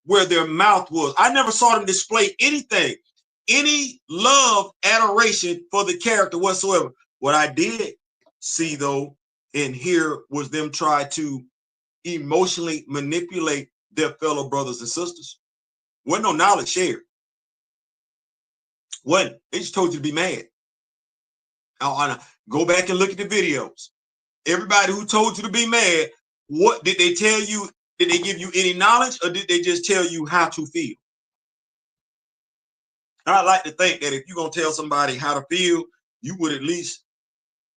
where their mouth was. I never saw them display anything, any love, adoration for the character whatsoever. What I did see, though, and hear was them try to emotionally manipulate their fellow brothers and sisters. Wasn't no knowledge shared. Wasn't. They just told you to be mad. Go back and look at the videos. Everybody who told you to be mad, what did they tell you? Did they give you any knowledge, or did they just tell you how to feel? I like to think that if you're going to tell somebody how to feel, you would at least,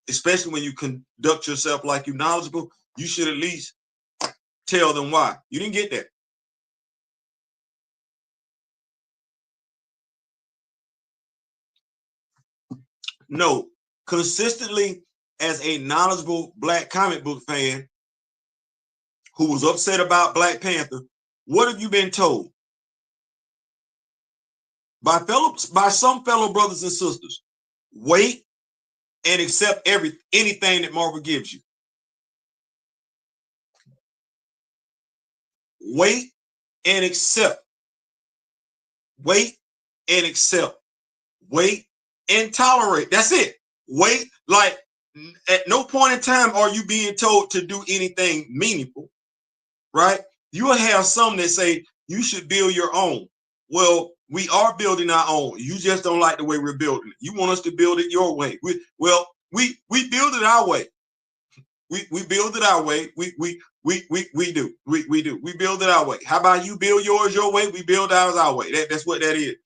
especially when you conduct yourself like you're knowledgeable, you should at least tell them why. You didn't get that. No, consistently as a knowledgeable Black comic book fan who was upset about Black Panther, what have you been told? By some fellow brothers and sisters, wait and accept anything that Marvel gives you. Wait and accept. Wait and accept. Wait and tolerate. That's it. Wait. Like, at no point in time are you being told to do anything meaningful, right? You'll have some that say you should build your own. Well, we are building our own. You just don't like the way we're building it. You want us to build it your way. We build it our way. We build it our way. We do. We build it our way. How about you build yours your way? We build ours our way. That's what that is.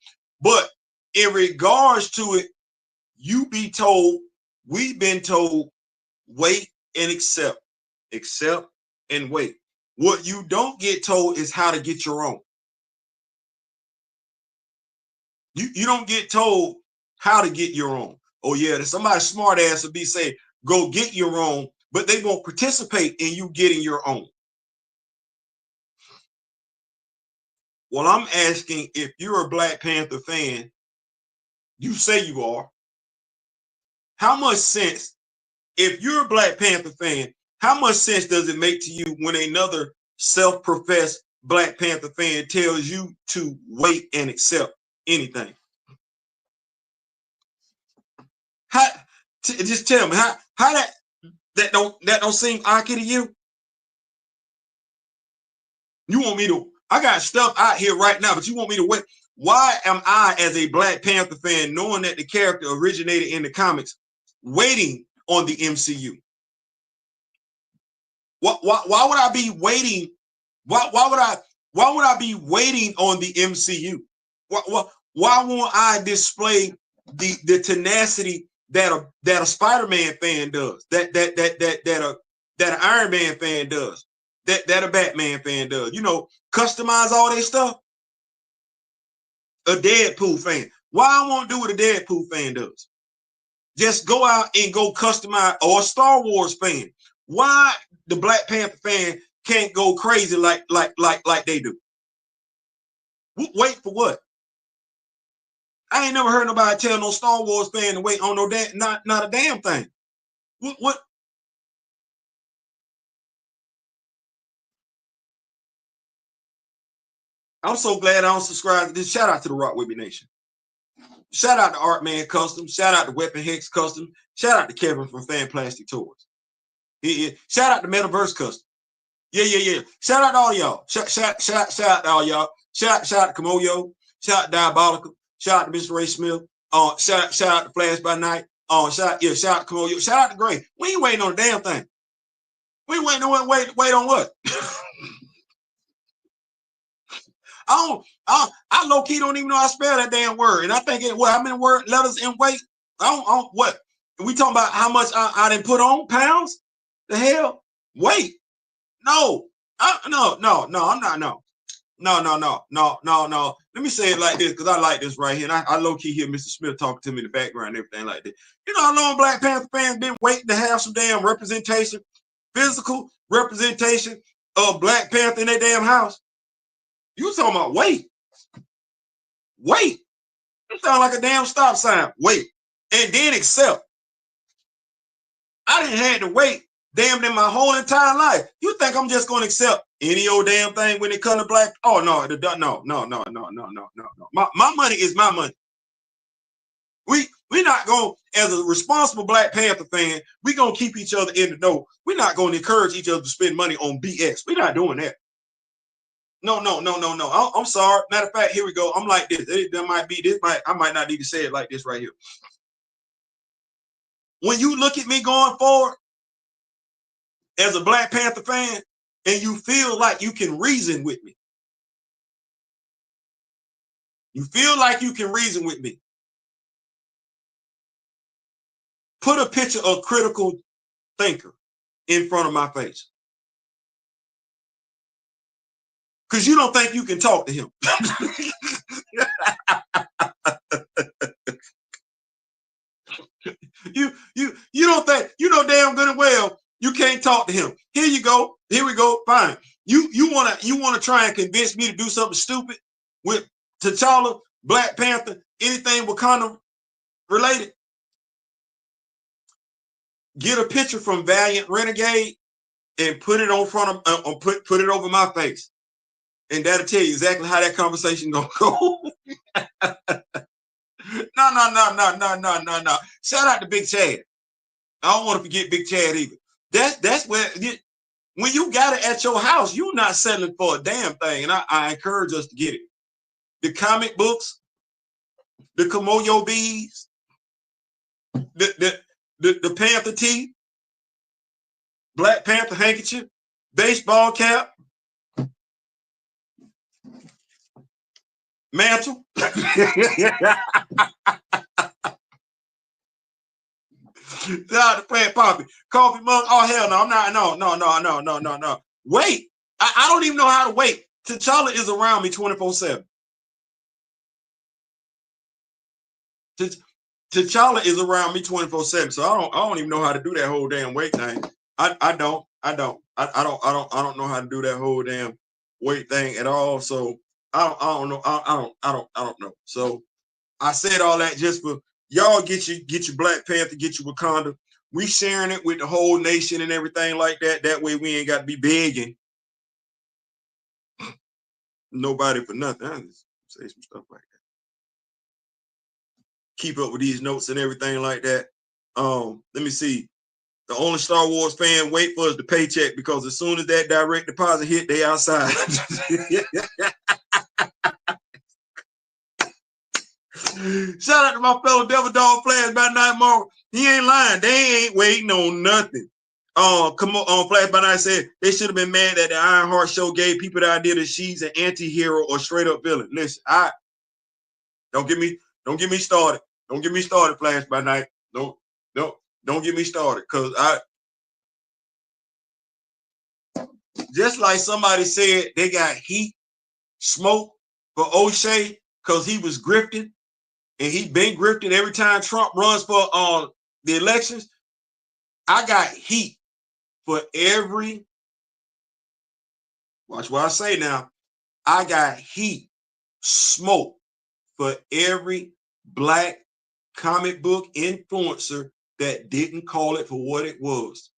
But in regards to it, you be told, we've been told, wait and accept. Accept and wait. What you don't get told is how to get your own. You don't get told how to get your own. Oh yeah, somebody smart ass would be saying, go get your own, but they won't participate in you getting your own. Well, I'm asking, if you're a Black Panther fan, you say you are, how much sense, if you're a Black Panther fan, how much sense does it make to you when another self-professed Black Panther fan tells you to wait and accept anything? Just tell me how that don't seem arky to you? You want me to? I got stuff out here right now, but you want me to wait? Why am I, as a Black Panther fan, knowing that the character originated in the comics, waiting on the MCU? Why would I be waiting? Why would I be waiting on the MCU? Why won't I display the tenacity that a Spider-Man fan does, that an Iron Man fan does, that a Batman fan does? You know, customize all their stuff. A Deadpool fan. Why I won't do what a Deadpool fan does? Just go out and go customize, or a Star Wars fan. Why the Black Panther fan can't go crazy like they do? Wait for what? I ain't never heard nobody tell no Star Wars fan to wait on no not a damn thing. What? I'm so glad I don't subscribe to this. Shout out to the Rock With Me Nation. Shout out to Art Man Custom. Shout out to Weapon Hex Custom. Shout out to Kevin from Fan Plastic Toys. Shout out to Metaverse Custom. Yeah. Shout out to all y'all. Shout out to all y'all. Shout out to Kamoyo. Shout out to Diabolical. Shout out to Mr. Ray Smith. Shout out to Flash by Night. Shout out to Kamoyo. Shout out to Gray. We ain't waiting on a damn thing. We ain't waiting on wait on what? I low key don't even know how to spell that damn word, and I think how many letters in weight? I don't what we talking about? How much I didn't put on pounds? The hell, weight? No, no. I'm not. No. Let me say it like this because I like this right here. And I low key hear Mr. Smith talking to me in the background and everything like that. You know how long Black Panther fans been waiting to have some damn representation, physical representation of Black Panther in their damn house? You talking about wait. You sound like a damn stop sign. Wait. And then accept. I didn't have to wait damn near my whole entire life. You think I'm just going to accept any old damn thing when it comes to black? Oh, no. My money is my money. We're not going, as a responsible Black Panther fan, we're going to keep each other in the know. We're not going to encourage each other to spend money on BS. We're not doing that. No. I'm sorry. Matter of fact, here we go. I'm like this. I might not need to say it like this right here. When you look at me going forward as a Black Panther fan, and you feel like you can reason with me. Put a picture of Critical Thinker in front of my face. Because you don't think you can talk to him. You don't think, you know damn good and well you can't talk to him. Here you go. Here we go. Fine. You wanna try and convince me to do something stupid with T'Challa, Black Panther, anything Wakanda related? Get a picture from Valiant Renegade and put it on front of put it over my face. And that'll tell you exactly how that conversation gonna go. No. Shout out to Big Chad. I don't want to forget Big Chad either. That's where when you got it at your house, you're not settling for a damn thing. And I encourage us to get it. The comic books, the Kamoyo bees, the Panther tee, Black Panther handkerchief, baseball cap, mantle. Shout out to Plant Poppy. Coffee mug. Oh, hell no. I'm not. No. Wait. I don't even know how to wait. T'Challa is around me 24/7. T'Challa is around me 24/7. So I don't even know how to do that whole damn wait thing. I don't know how to do that whole damn wait thing at all. So I don't know. I don't know. So I said all that just for y'all get your Black Panther, get your Wakanda. We sharing it with the whole nation and everything like that. That way we ain't got to be begging nobody for nothing. I just say some stuff like that. Keep up with these notes and everything like that. Let me see. The only Star Wars fan wait for is the paycheck because as soon as that direct deposit hit, they outside. Shout out to my fellow Devil Dog Flash by Night Marvel. He ain't lying. They ain't waiting on nothing. Come on, Flash by Night said they should have been mad that the Ironheart show gave people the idea that she's an anti-hero or straight up villain. Listen, don't get me started. Don't get me started, Flash by Night. Don't get me started. Cause just like somebody said they got heat, smoke for O'Shea because he was grifting. and he been grifting every time Trump runs for the elections. I got heat for every, watch what I say now, I got heat, smoke for every black comic book influencer that didn't call it for what it was.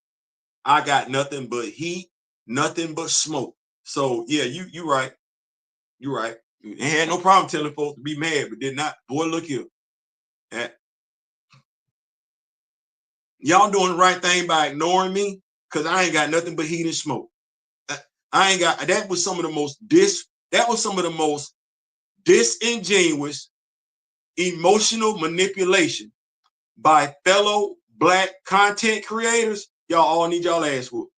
I got nothing but heat, nothing but smoke. So yeah, you right. You're right. And had no problem telling folks to be mad, but did not. Boy, look here. Y'all doing the right thing by ignoring me, because I ain't got nothing but heat and smoke. I ain't got, that was some of the most disingenuous emotional manipulation by fellow black content creators. Y'all all need y'all ass whooped.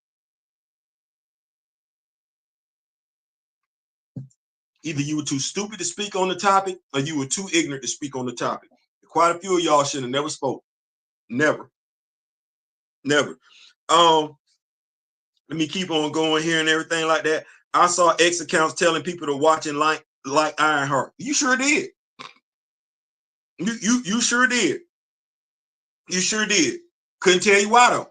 Either you were too stupid to speak on the topic, or you were too ignorant to speak on the topic. Quite a few of y'all should have never spoke. Never. Let me keep on going here and everything like that. I saw X accounts telling people to watch and like Ironheart. You sure did. You sure did. You sure did. Couldn't tell you why though.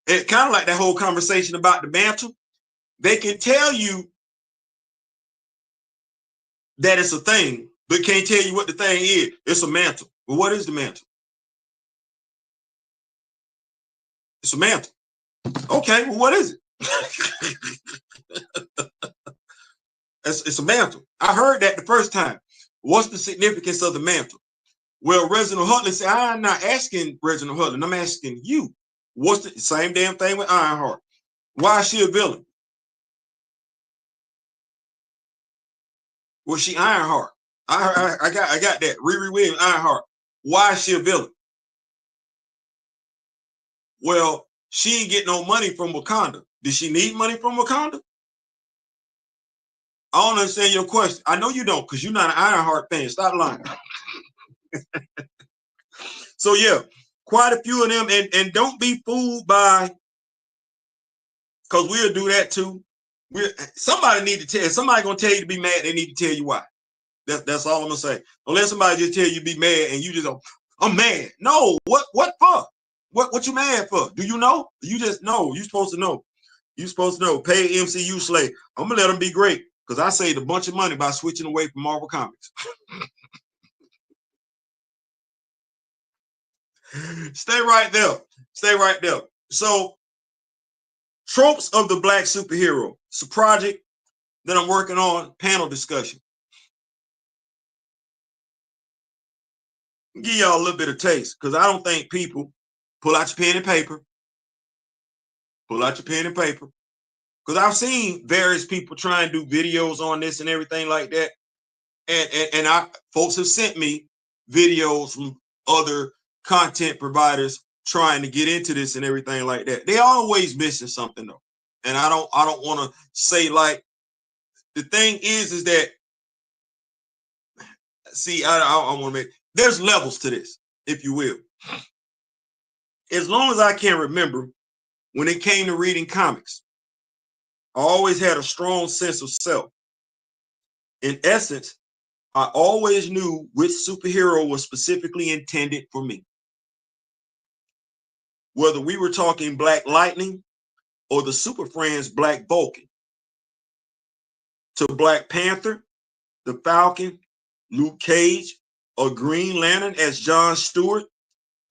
It kind of like that whole conversation about the mantle. They can tell you that it's a thing, but can't tell you what the thing is. It's a mantle. But what is the mantle? It's a mantle. Okay, well, what is it? It's a mantle. I heard that the first time. What's the significance of the mantle? Well, Reginald Hutland said, I'm not asking Reginald Hutland, I'm asking you. What's the same damn thing with Ironheart? Why is she a villain? Was she Ironheart? I got that. Riri Williams, Ironheart. Why is she a villain? Well, she ain't get no money from Wakanda. Did she need money from Wakanda? I don't understand your question. I know you don't, because you're not an Ironheart fan. Stop lying. So yeah, quite a few of them, and don't be fooled by, because we'll do that too. Somebody need to tell, somebody gonna tell you to be mad, they need to tell you why. That's all I'm gonna say. Don't let somebody just tell you to be mad and you just go, I'm mad. No, what for? What you mad for? Do you know? You just know. You supposed to know. You supposed to know. Pay MCU slay. I'm gonna let them be great, because I saved a bunch of money by switching away from Marvel Comics. Stay right there. Stay right there. So, tropes of the black superhero. It's a project that I'm working on, panel discussion. Give y'all a little bit of taste, because I don't think people, pull out your pen and paper. Pull out your pen and paper. Because I've seen various people try and do videos on this and everything like that. And folks have sent me videos from other content providers trying to get into this and everything like that. They always missing something though. And I don't want to say, like, the thing is that, see, I want to make, there's levels to this, if you will. As long as I can remember, when it came to reading comics, I always had a strong sense of self. In essence, I always knew which superhero was specifically intended for me. Whether we were talking Black Lightning or the Super Friends Black Vulcan, to Black Panther, the Falcon, Luke Cage, or Green Lantern as John Stewart,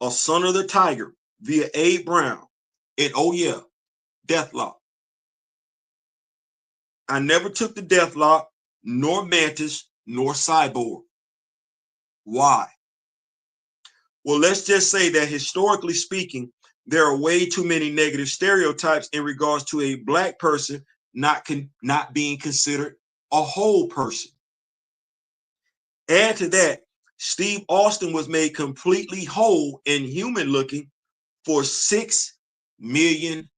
or Son of the Tiger via Abe Brown, and oh yeah, Deathlock. I never took the Deathlock, nor Mantis, nor Cyborg. Why? Well, let's just say that historically speaking, there are way too many negative stereotypes in regards to a black person not being considered a whole person. Add to that, Steve Austin was made completely whole and human looking for $6 million.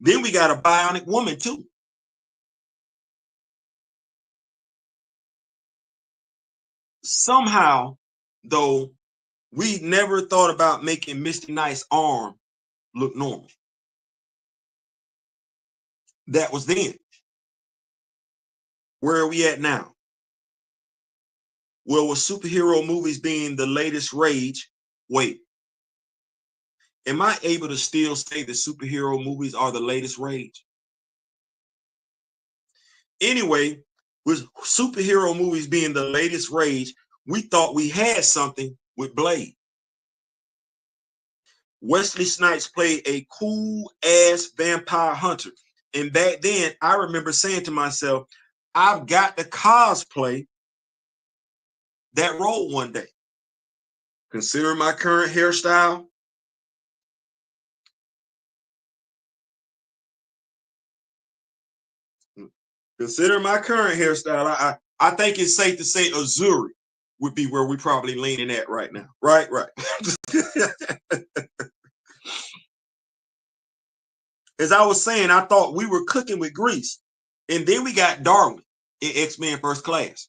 Then we got a bionic woman too. Somehow, though, we never thought about making Misty Knight's arm look normal. That was then. Where are we at now? Well, with superhero movies being the latest rage, wait, am I able to still say that superhero movies are the latest rage? Anyway, with superhero movies being the latest rage, we thought we had something with Blade. Wesley Snipes played a cool ass vampire hunter. And back then, I remember saying to myself, I've got to cosplay that role one day. Considering my current hairstyle, I think it's safe to say Azuri would be where we probably leaning at right now. Right. As I was saying, I thought we were cooking with grease. And then we got Darwin in X-Men First Class.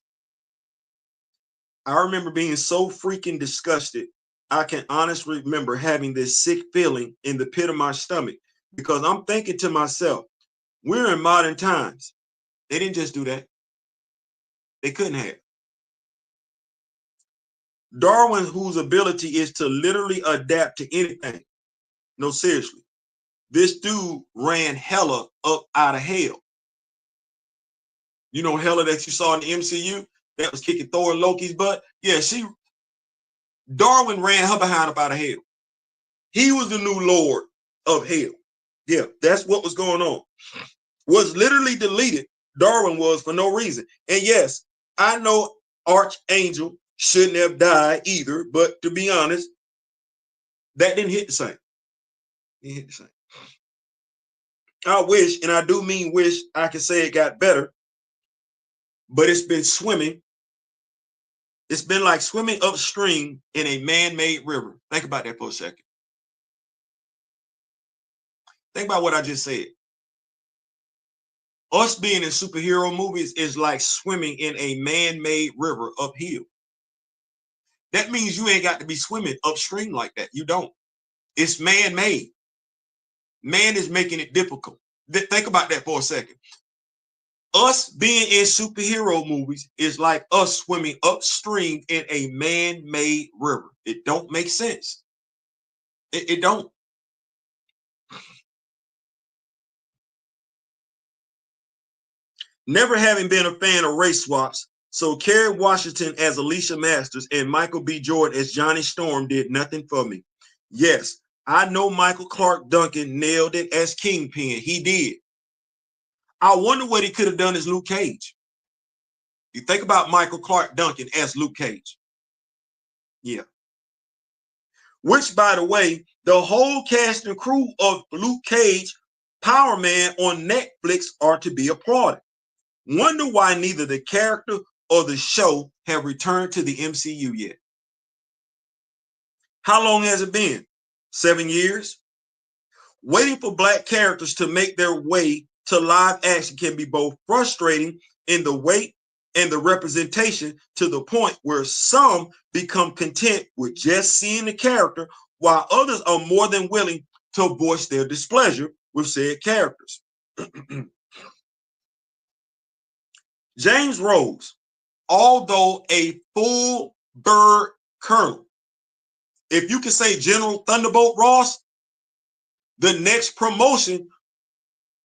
I remember being so freaking disgusted. I can honestly remember having this sick feeling in the pit of my stomach because I'm thinking to myself, we're in modern times. They didn't just do that. They couldn't have. Darwin, whose ability is to literally adapt to anything. No, seriously. This dude ran Hela up out of hell. You know Hela that you saw in the MCU that was kicking Thor and Loki's butt? Yeah, Darwin ran her behind up out of hell. He was the new Lord of Hell. Yeah, that's what was going on. Was literally deleted. Darwin was for no reason. And yes, I know Archangel shouldn't have died either, but to be honest, that didn't hit the same. It hit the same. I wish, and I do mean wish, I could say it got better, but it's been swimming. It's been like swimming upstream in a man-made river. Think about that for a second. Think about what I just said. Us being in superhero movies is like swimming in a man-made river uphill. That means you ain't got to be swimming upstream like that. You don't. It's man-made. Man is making it difficult. Think about that for a second. Us being in superhero movies is like us swimming upstream in a man-made river. It don't make sense. It don't. Never having been a fan of race swaps, so Kerry Washington as Alicia Masters and Michael B. Jordan as Johnny Storm did nothing for me. Yes, I know Michael Clark Duncan nailed it as Kingpin. He did. I wonder what he could have done as Luke Cage. You think about Michael Clark Duncan as Luke Cage. Yeah. Which, by the way, the whole cast and crew of Luke Cage, Power Man on Netflix are to be applauded. Wonder why neither the character or the show have returned to the MCU yet. How long has it been? 7 years? Waiting for Black characters to make their way to live action can be both frustrating in the wait and the representation, to the point where some become content with just seeing the character, while others are more than willing to voice their displeasure with said characters. James Rhodes, although a full bird colonel, if you can say General Thunderbolt Ross, the next promotion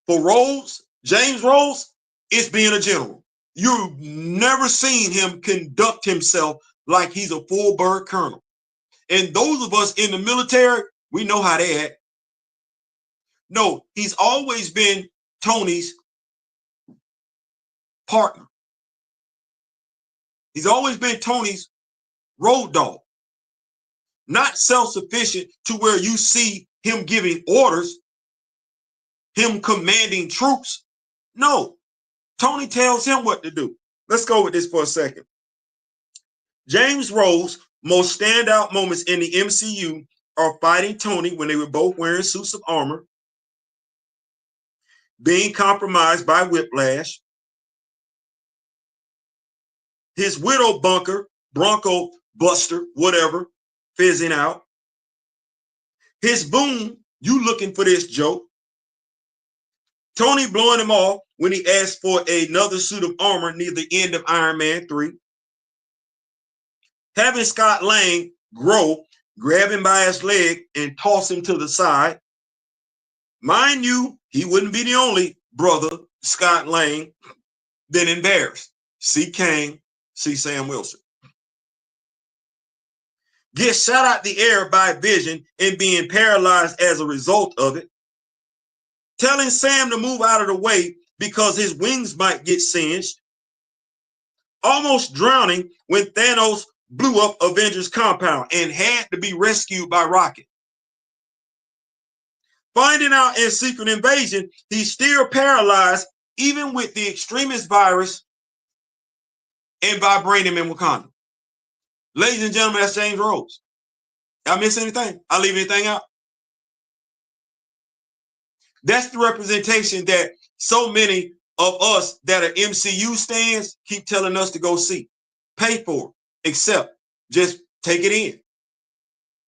for Rhodes, James Rhodes, is being a general. You've never seen him conduct himself like he's a full bird colonel. And those of us in the military, we know how they act. No, he's always been Tony's partner. He's always been Tony's road dog. Not self-sufficient to where you see him giving orders, him commanding troops. No, Tony tells him what to do. Let's go with this for a second. James Rhodes' most standout moments in the MCU are fighting Tony when they were both wearing suits of armor, being compromised by Whiplash, his widow bunker, Bronco Buster, whatever, fizzing out, his boom, you looking for this joke, Tony blowing him off when he asked for another suit of armor near the end of Iron Man 3, having Scott Lang grow, grab him by his leg, and toss him to the side. Mind you, he wouldn't be the only brother, Scott Lang, then embarrassed. See Kane, see Sam Wilson. Get shot out the air by Vision and being paralyzed as a result of it. Telling Sam to move out of the way because his wings might get singed. Almost drowning when Thanos blew up Avengers compound and had to be rescued by Rocket. Finding out in Secret Invasion, he's still paralyzed even with the extremist virus and vibranium in Wakanda. Ladies and gentlemen, that's James Rhodes. Did I miss anything? I leave anything out? That's the representation that so many of us that are MCU stands keep telling us to go see. Pay for it, accept, just take it in.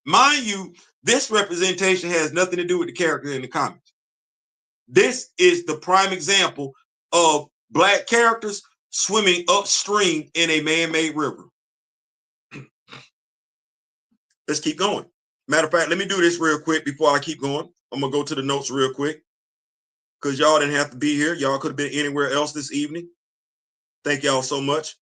Mind you, this representation has nothing to do with the character in the comics. This is the prime example of Black characters swimming upstream in a man-made river. Let's keep going. Matter of fact, let me do this real quick before I keep going. I'm going to go to the notes real quick because y'all didn't have to be here. Y'all could have been anywhere else this evening. Thank y'all so much.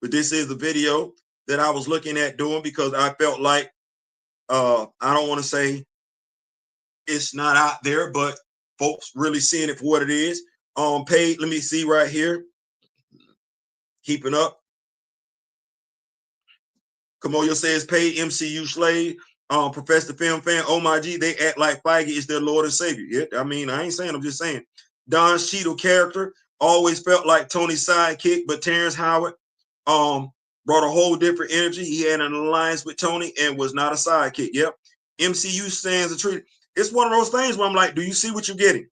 But this is the video that I was looking at doing because I felt like, I don't want to say it's not out there, but folks really seeing it for what it is. Paid, let me see right here. Keeping up. Kamoyo says, paid MCU slave. Professor Film Fan, oh my G, they act like Feige is their Lord and Savior. Yeah, I mean, I ain't saying, I'm just saying. Don Cheadle character always felt like Tony's sidekick, but Terrence Howard brought a whole different energy. He had an alliance with Tony and was not a sidekick. Yep. MCU stands a treat. It's one of those things where I'm like, do you see what you're getting?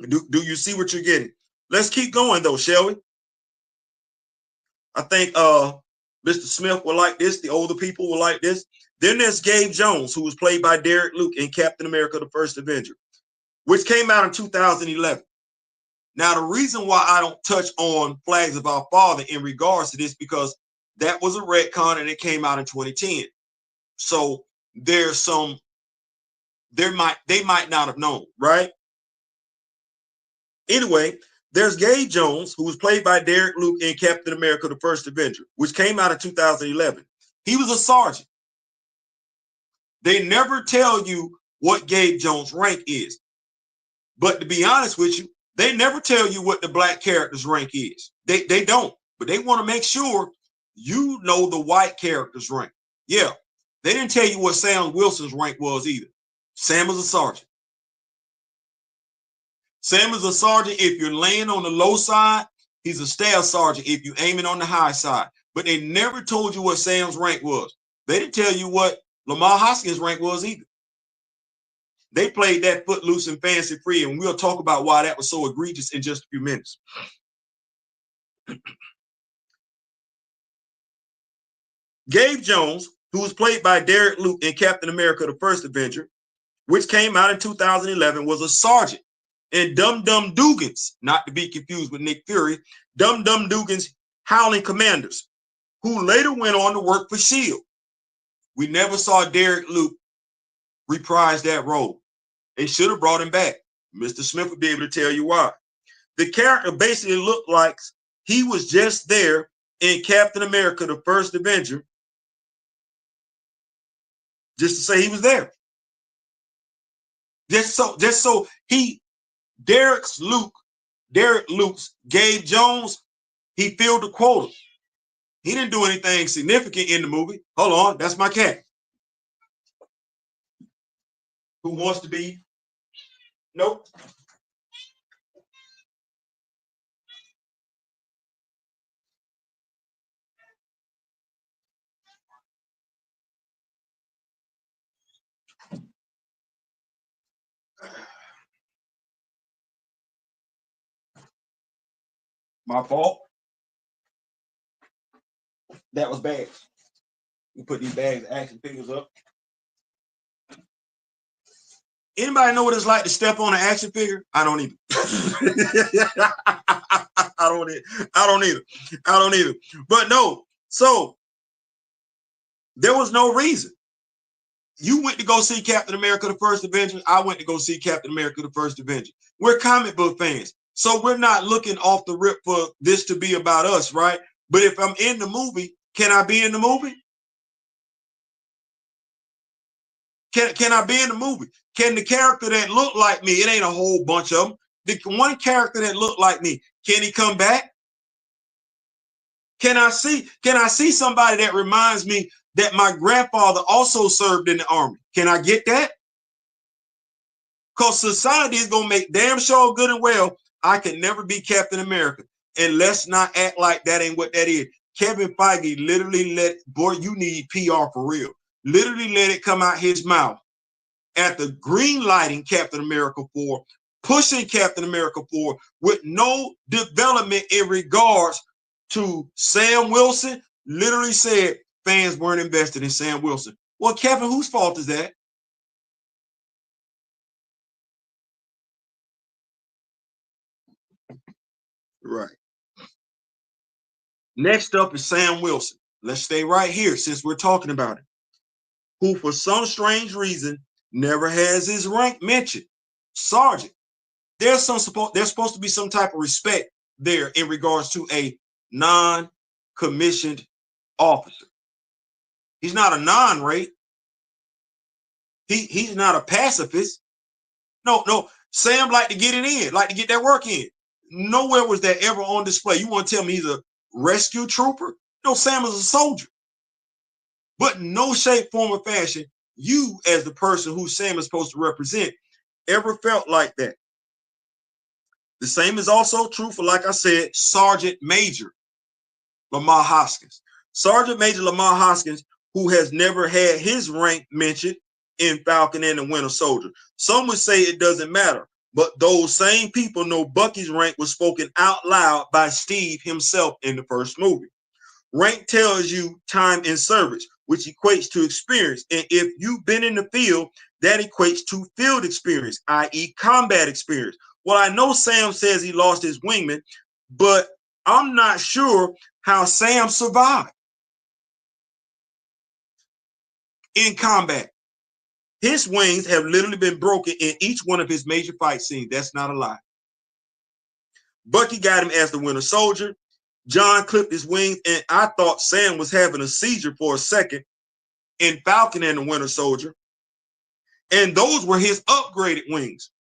Do you see what you're getting? Let's keep going though, shall we? I think Mr. Smith will like this. The older people will like this. Then there's Gabe Jones, who was played by Derek Luke in Captain America: The First Avenger, which came out in 2011. Now, the reason why I don't touch on Flags of Our Father in regards to this, because that was a retcon and it came out in 2010. So there's some, they might not have known, right? Anyway, there's Gabe Jones, who was played by Derek Luke in Captain America: The First Avenger, which came out in 2011. He was a sergeant. They never tell you what Gabe Jones' rank is. But to be honest with you, they never tell you what the Black character's rank is. They don't, but they want to make sure you know the white character's rank. Yeah, they didn't tell you what Sam Wilson's rank was either. Sam is a sergeant. Sam is a sergeant if you're laying on the low side. He's a staff sergeant if you're aiming on the high side. But they never told you what Sam's rank was. They didn't tell you what Lamar Hoskins' rank was either. They played that footloose and fancy free, and we'll talk about why that was so egregious in just a few minutes. Gabe Jones, who was played by Derek Luke in Captain America: The First Avenger, which came out in 2011, was a sergeant in Dum Dum Dugan's, not to be confused with Nick Fury, Dum Dum Dugan's Howling Commanders, who later went on to work for S.H.I.E.L.D. We never saw Derek Luke reprise that role. They should have brought him back. Mr. Smith would be able to tell you why. The character basically looked like he was just there in Captain America: The First Avenger, just to say he was there. Just so Derek Luke's Gabe Jones, he filled the quota. He didn't do anything significant in the movie. Hold on, that's my cat. Who wants to be? Nope. My fault. That was bags. We put these bags of action figures up. Anybody know what it's like to step on an action figure? I don't either. I don't either. I don't either. But no, so there was no reason. You went to go see Captain America, the First Avenger. I went to go see Captain America, the First Avenger. We're comic book fans. So we're not looking off the rip for this to be about us, right? But if I'm in the movie, can I be in the movie? Can I be in the movie? Can the character that look like me, it ain't a whole bunch of them, the one character that look like me, can he come back? Can I see somebody that reminds me that my grandfather also served in the army? Can I get that? Because society is gonna make damn sure good and well I can never be Captain America. And let's not act like that ain't what that is. Kevin Feige literally boy, you need PR for real. Literally let it come out his mouth after green lighting Captain America 4, pushing Captain America 4 with no development in regards to Sam Wilson. Literally said fans weren't invested in Sam Wilson. Well, Kevin, whose fault is that? Right. Next up is Sam Wilson. Let's stay right here since we're talking about it. Who, for some strange reason, never has his rank mentioned. Sergeant. There's supposed to be some type of respect there in regards to a non-commissioned officer. He's not a non-rate. He's not a pacifist. No. Sam like to get it in, like to get that work in. Nowhere was that ever on display. You want to tell me he's a rescue trooper? No, Sam is a soldier. But no shape, form, or fashion, you as the person who Sam is supposed to represent ever felt like that. The same is also true for, like I said, Sergeant Major Lamar Hoskins. Sergeant Major Lamar Hoskins, who has never had his rank mentioned in Falcon and the Winter Soldier. Some would say it doesn't matter, but those same people know Bucky's rank was spoken out loud by Steve himself in the first movie. Rank tells you time in service, which equates to experience. And if you've been in the field, that equates to field experience, i.e. combat experience. Well, I know Sam says he lost his wingman, but I'm not sure how Sam survived in combat. His wings have literally been broken in each one of his major fight scenes. That's not a lie. Bucky got him as the Winter Soldier. John clipped his wings, and I thought Sam was having a seizure for a second in Falcon and the Winter Soldier. And those were his upgraded wings.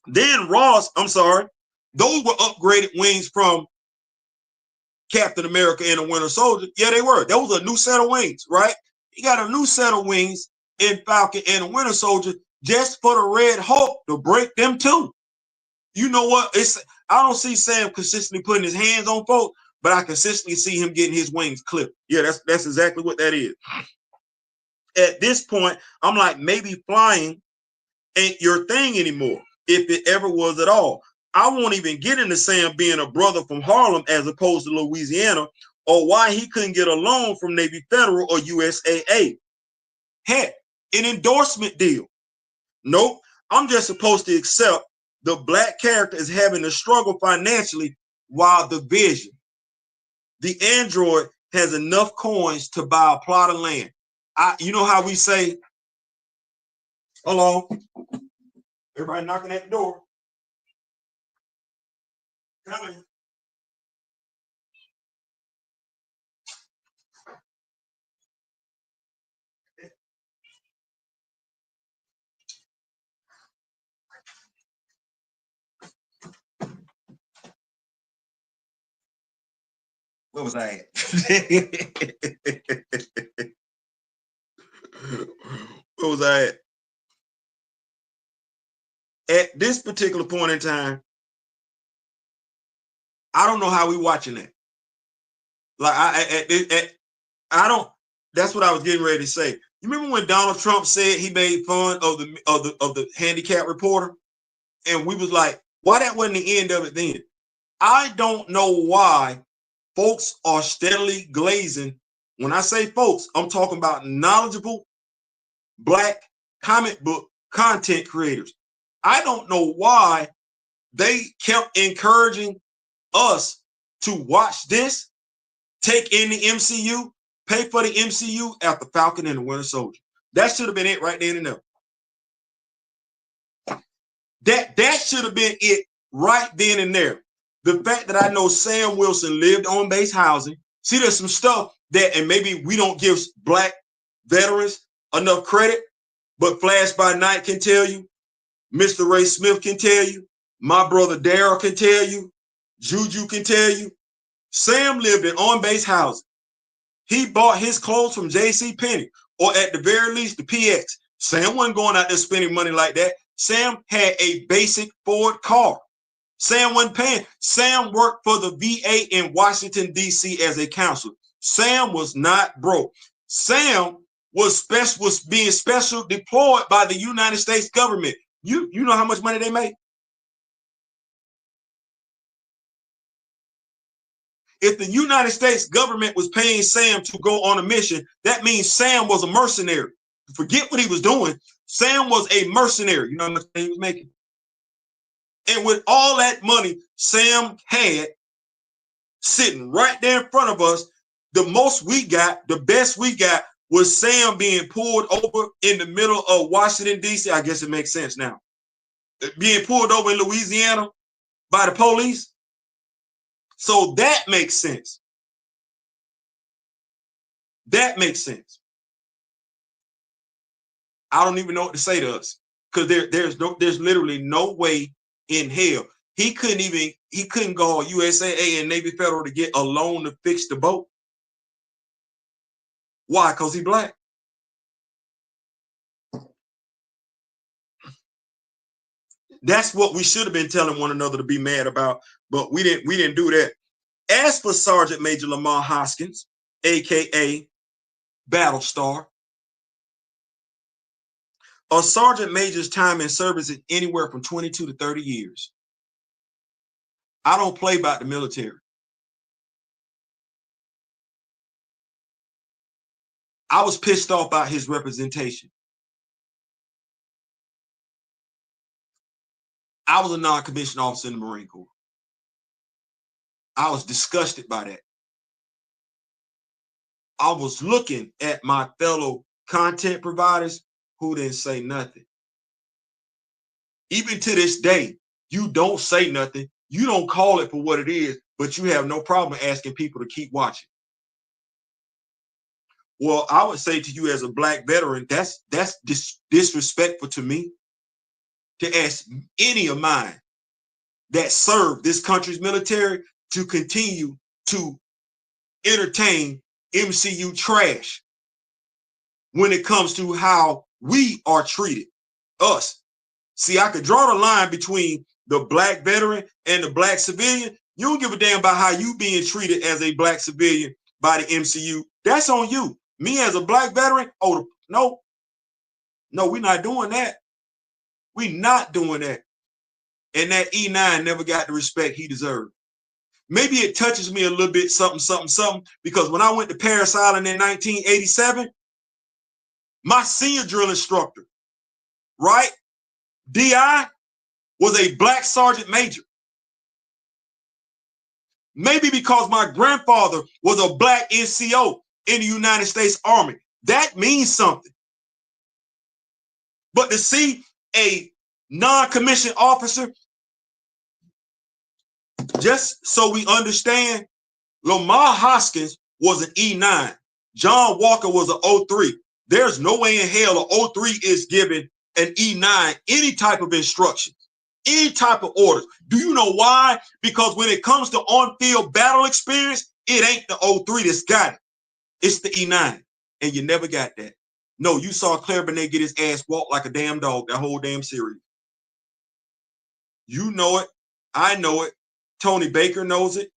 Then those were upgraded wings from Captain America and the Winter Soldier. Yeah, they were. That was a new set of wings, right? He got a new set of wings in Falcon and the Winter Soldier just for the Red Hulk to break them too. You know what? I don't see Sam consistently putting his hands on folks, but I consistently see him getting his wings clipped. Yeah, that's exactly what that is. At this point, I'm like, maybe flying ain't your thing anymore, if it ever was at all. I won't even get into Sam being a brother from Harlem as opposed to Louisiana, or why he couldn't get a loan from Navy Federal or USAA. Heck, an endorsement deal. Nope, I'm just supposed to accept the black character is having to struggle financially while the Vision, the android, has enough coins to buy a plot of land. You know how we say, hello, everybody knocking at the door. Come in. Where was I at? Where was I at? At this particular point in time, I don't know how we watching that. Like I don't. That's what I was getting ready to say. You remember when Donald Trump said he made fun of the handicap reporter, and we was like, why that wasn't the end of it then? I don't know why folks are steadily glazing. When I say folks, I'm talking about knowledgeable black comic book content creators. I don't know why they kept encouraging us to watch this, take in the MCU, pay for the MCU after Falcon and the Winter Soldier. That should have been it right then and there. That should have been it right then and there. The fact that I know Sam Wilson lived on base housing. See, there's some stuff that, and maybe we don't give Black veterans enough credit, but Flash by Night can tell you, Mr. Ray Smith can tell you, my brother Daryl can tell you, Juju can tell you. Sam lived in on-base housing. He bought his clothes from J.C. Penney, or at the very least, the PX. Sam wasn't going out there spending money like that. Sam had a basic Ford car. Sam wasn't paying. Sam worked for the VA in Washington, D.C. as a counselor. Sam was not broke. Sam was being special deployed by the United States government. You know how much money they made? If the United States government was paying Sam to go on a mission, that means Sam was a mercenary. Forget what he was doing. Sam was a mercenary. You know how much he was making? And with all that money Sam had sitting right there in front of us, the most we got, the best we got, was Sam being pulled over in the middle of Washington, D.C. I guess it makes sense now. Being pulled over in Louisiana by the police. So that makes sense. That makes sense. I don't even know what to say to us, because there's literally no way in hell he couldn't go USAA and Navy Federal to get a loan to fix the boat. Why? Because he's Black. That's what we should have been telling one another to be mad about, but we didn't do that. As for Sergeant Major Lamar Hoskins, aka Battlestar, a sergeant major's time in service is anywhere from 22 to 30 years. I don't play about the military. I was pissed off about his representation. I was a non-commissioned officer in the Marine Corps. I was disgusted by that. I was looking at my fellow content providers who didn't say nothing. Even to this day, you don't say nothing. You don't call it for what it is, but you have no problem asking people to keep watching. Well, I would say to you as a Black veteran, that's disrespectful to me to ask any of mine that served this country's military to continue to entertain MCU trash when it comes to how we are treated, us. See, I could draw the line between the Black veteran and the Black civilian. You don't give a damn about how you being treated as a Black civilian by the MCU. That's on you. Me as a Black veteran, oh, no, we're not doing that. We're not doing that. And that E9 never got the respect he deserved. Maybe it touches me a little bit, something, because when I went to Paris Island in 1987, my senior drill instructor, right, DI, was a Black sergeant major. Maybe because my grandfather was a Black NCO in the United States Army. That means something. But to see a non-commissioned officer, just so we understand, Lamar Hoskins was an E9. John Walker was an 03. There's no way in hell an 03 is giving an E9 any type of instruction, any type of orders. Do you know why? Because when it comes to on-field battle experience, it ain't the 03 that's got it. It's the E9. And you never got that. No, you saw Claire Benet get his ass walk like a damn dog that whole damn series. You know it. I know it. Tony Baker knows it.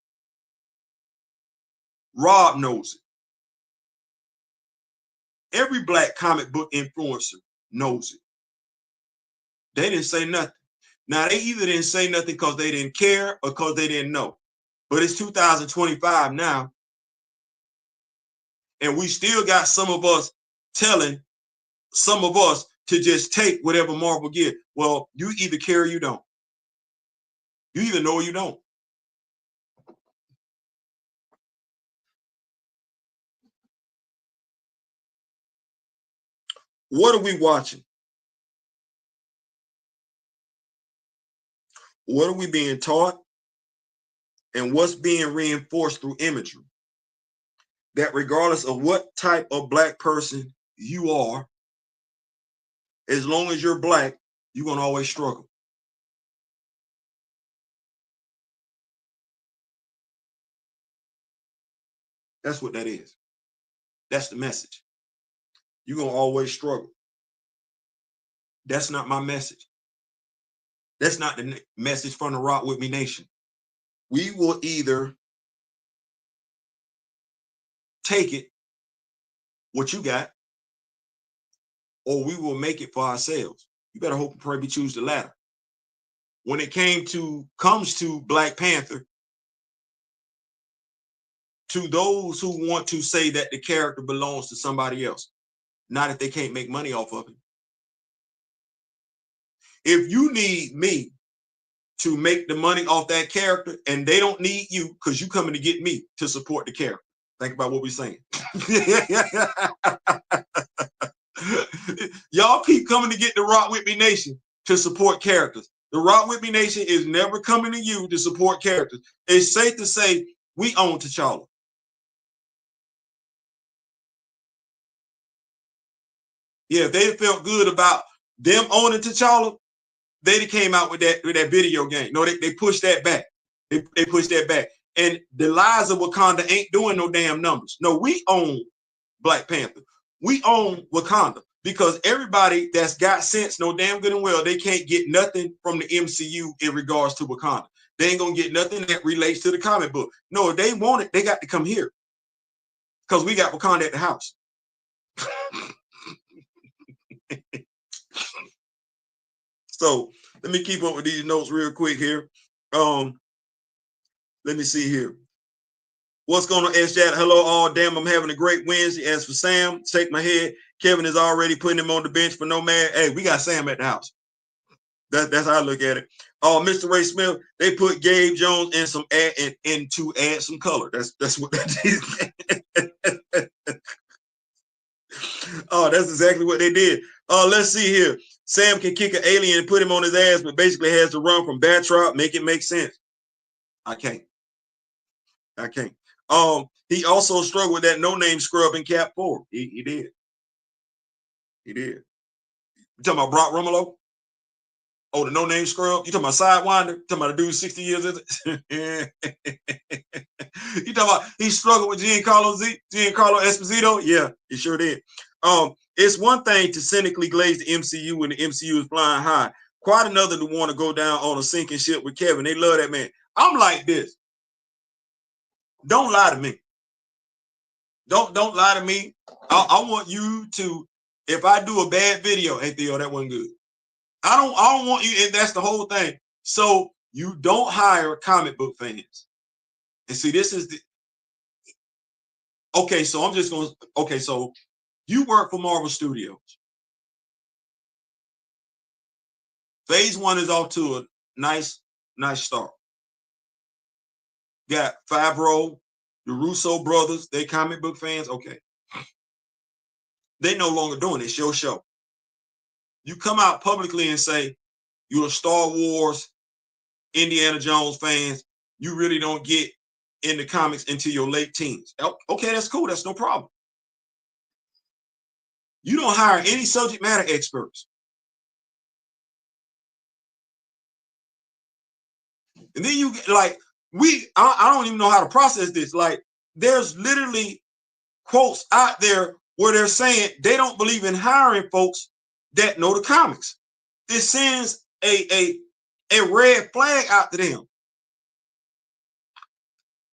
Rob knows it. Every Black comic book influencer knows it. They didn't say nothing. Now, they either didn't say nothing because they didn't care or because they didn't know. But it's 2025 now. And we still got some of us telling some of us to just take whatever Marvel gives. Well, you either care or you don't. You either know or you don't. What are we watching? What are we being taught? And what's being reinforced through imagery? That regardless of what type of black person you are, as long as you're black, you're going to always struggle. That's what that is. That's the message. You're going to always struggle. That's not my message. That's not the message from the Rock With Me Nation. We will either take it, what you got, or we will make it for ourselves. You better hope and pray we choose the latter. When it comes to Black Panther, to those who want to say that the character belongs to somebody else, not if they can't make money off of it. If you need me to make the money off that character and they don't need you because you coming to get me to support the character. Think about what we're saying. Y'all keep coming to get the Rock With Me Nation to support characters. The Rock With Me Nation is never coming to you to support characters. It's safe to say we own T'Challa. Yeah, if they felt good about them owning T'Challa, they came out with that video game. No, they pushed that back. They pushed that back. And the lies of Wakanda ain't doing no damn numbers. No, we own Black Panther. We own Wakanda because everybody that's got sense know damn good and well they can't get nothing from the MCU in regards to Wakanda. They ain't gonna get nothing that relates to the comic book. No, if they want it, they got to come here because we got Wakanda at the house. So let me keep up with these notes real quick here. Let me see here. What's going on, S-Chat? Hello, all. Damn, I'm having a great Wednesday. As for Sam, shake my head. Kevin is already putting him on the bench for no man. Hey, we got Sam at the house. That's how I look at it. Mr. Ray Smith, they put Gabe Jones in some to add some color. That's what that is. Oh, that's exactly what they did. Let's see here. Sam can kick an alien and put him on his ass, but basically has to run from Batroc, make it make sense. I can't. He also struggled with that no-name scrub in Cap 4. He did. You talking about Brock Romulo? Oh, the no-name scrub? You talking about Sidewinder? You talking about a dude 60 years? You talking about he struggled with Giancarlo Esposito? Yeah, he sure did. It's one thing to cynically glaze the MCU when the MCU is flying high. Quite another to want to go down on a sinking ship with Kevin. They love that man. I'm like this. Don't lie to me. Don't lie to me. I want you to, if I do a bad video, hey Theo, that wasn't good. I don't want you, and that's the whole thing. So you don't hire comic book fans. And see, this is the okay. So I'm just going to okay. So you work for Marvel Studios. Phase 1 is off to a nice start. Got Favreau, the Russo brothers, they comic book fans. Okay. They no longer doing it. It's your show. You come out publicly and say you're a Star Wars, Indiana Jones fans. You really don't get into comics until your late teens. Okay, that's cool. That's no problem. You don't hire any subject matter experts. And then you get like, I don't even know how to process this. Like, there's literally quotes out there where they're saying they don't believe in hiring folks that know the comics. It sends a red flag out to them.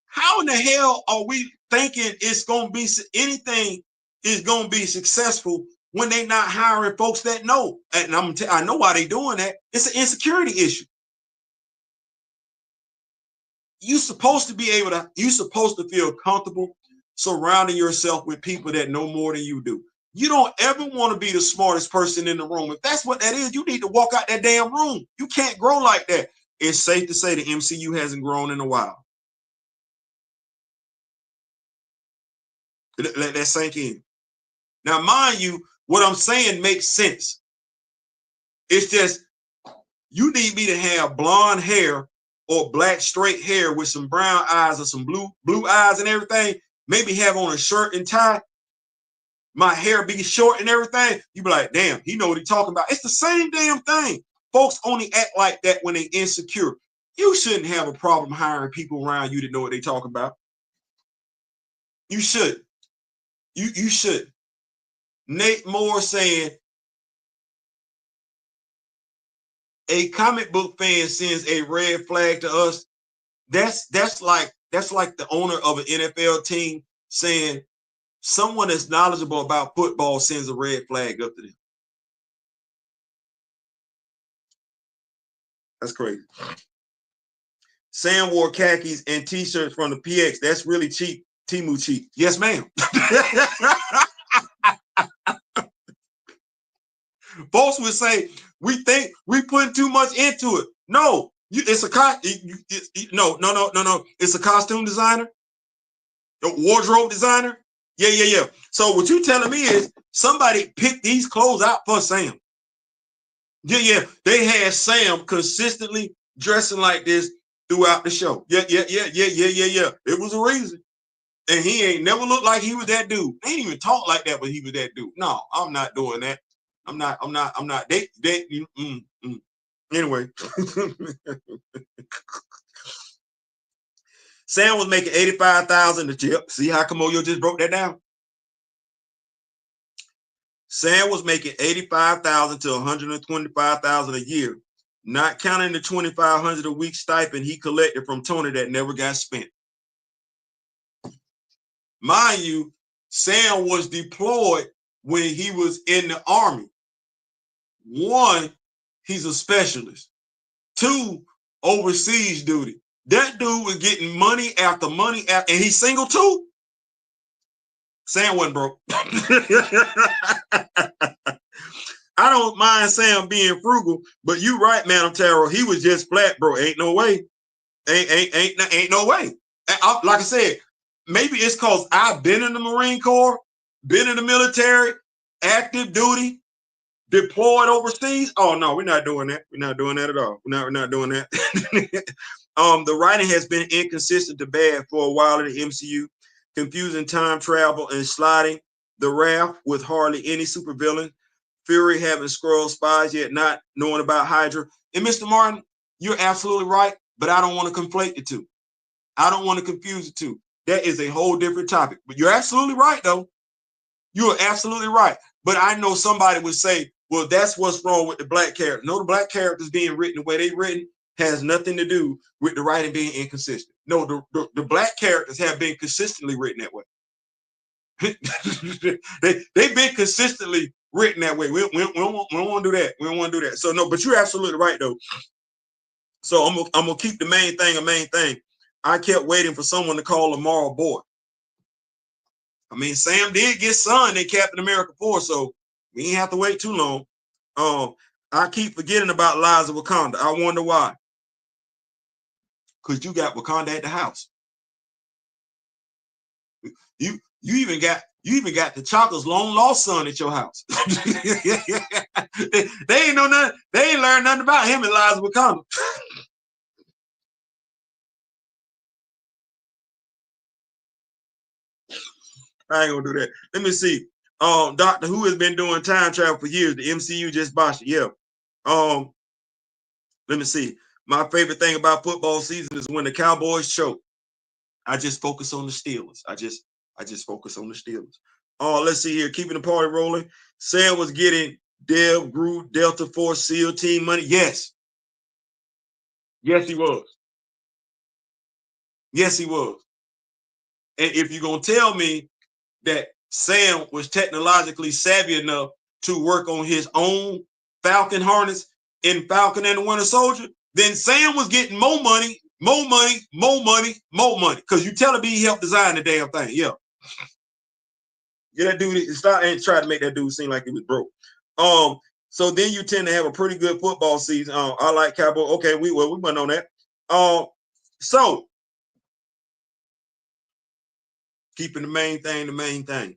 How in the hell are we thinking it's going to be anything is going to be successful when they're not hiring folks that know? And I know why they're doing that. It's an insecurity issue. You're supposed to feel comfortable surrounding yourself with people that know more than you do. You don't ever want to be the smartest person in the room. If that's what that is, you need to walk out that damn room. You can't grow like that. It's safe to say the MCU hasn't grown in a while. Let that sink in. Now, mind you, What I'm saying makes sense. It's just you need me to have blonde hair or black straight hair with some brown eyes or some blue eyes and everything. Maybe have on a shirt and tie. My hair be short and everything. You be like, damn, he know what he talking about. It's the same damn thing. Folks only act like that when they insecure. You shouldn't have a problem hiring people around you that know what they talking about. You should. You should. Nate Moore saying a comic book fan sends a red flag to us. That's like the owner of an NFL team saying someone that's knowledgeable about football sends a red flag up to them. That's crazy. Sam wore khakis and t-shirts from the PX. That's really cheap. Timu cheap. Yes, ma'am. Folks would say we think we putting too much into it. No, it's a no. It's a costume designer, a wardrobe designer. Yeah. So what you telling me is somebody picked these clothes out for Sam. Yeah. They had Sam consistently dressing like this throughout the show. Yeah. It was a reason. And he ain't never looked like he was that dude. They ain't even talk like that, but he was that dude. No, I'm not doing that. I'm not. Anyway. Sam was making 85,000 a chip. See how Kamoyo just broke that down? Sam was making 85,000 to 125,000 a year, not counting the 2,500 a week stipend he collected from Tony that never got spent. Mind you, Sam was deployed when he was in the Army. One, he's a specialist. Two, overseas duty. That dude was getting money after money after, and he's single too. Sam wasn't broke. I don't mind Sam being frugal, but you right, Madam Taro. He was just flat, bro. Ain't no way. Ain't no way. Like I said, maybe it's because I've been in the Marine Corps, been in the military, active duty, deployed overseas. Oh no, we're not doing that. We're not doing that at all. We're not doing that. The writing has been inconsistent to bad for a while in the MCU, confusing time travel and sliding the raft with hardly any supervillain. Fury having Skrull spies yet not knowing about Hydra. And Mr. Martin, you're absolutely right, but I don't want to conflate the two. I don't want to confuse the two. That is a whole different topic. But you're absolutely right, though. You're absolutely right. But I know somebody would say, well, that's what's wrong with the black character. No, the black characters being written the way they're written has nothing to do with the writing being inconsistent. No, the black characters have been consistently written that way. They've been consistently written that way. We don't want to do that. We don't want to do that. So no, but you're absolutely right though. So I'm gonna keep the main thing a main thing. I kept waiting for someone to call Lamar a boy. I mean, Sam did get son in Captain America 4, so we ain't have to wait too long. I keep forgetting about Lies of Wakanda. I wonder why. Because you got Wakanda at the house. You even got the Chaka's long lost son at your house. they ain't know nothing. They ain't learned nothing about him in Lies of Wakanda. I ain't gonna do that. Let me see. Doctor Who has been doing time travel for years. The MCU just botched it. Yeah. Let me see. My favorite thing about football season is when the Cowboys choke. I just focus on the Steelers. I just focus on the Steelers. Let's see here. Keeping the party rolling. Sam was getting Dev, Groot, Delta Force, SEAL team money. Yes. Yes, he was. Yes, he was. And if you're going to tell me that Sam was technologically savvy enough to work on his own Falcon harness in Falcon and the Winter Soldier, then Sam was getting more money. Because you telling me he helped design the damn thing. Yeah. Get that dude start and try to make that dude seem like he was broke. So then you tend to have a pretty good football season. I like Cowboy. Okay, we went on that. So keeping the main thing.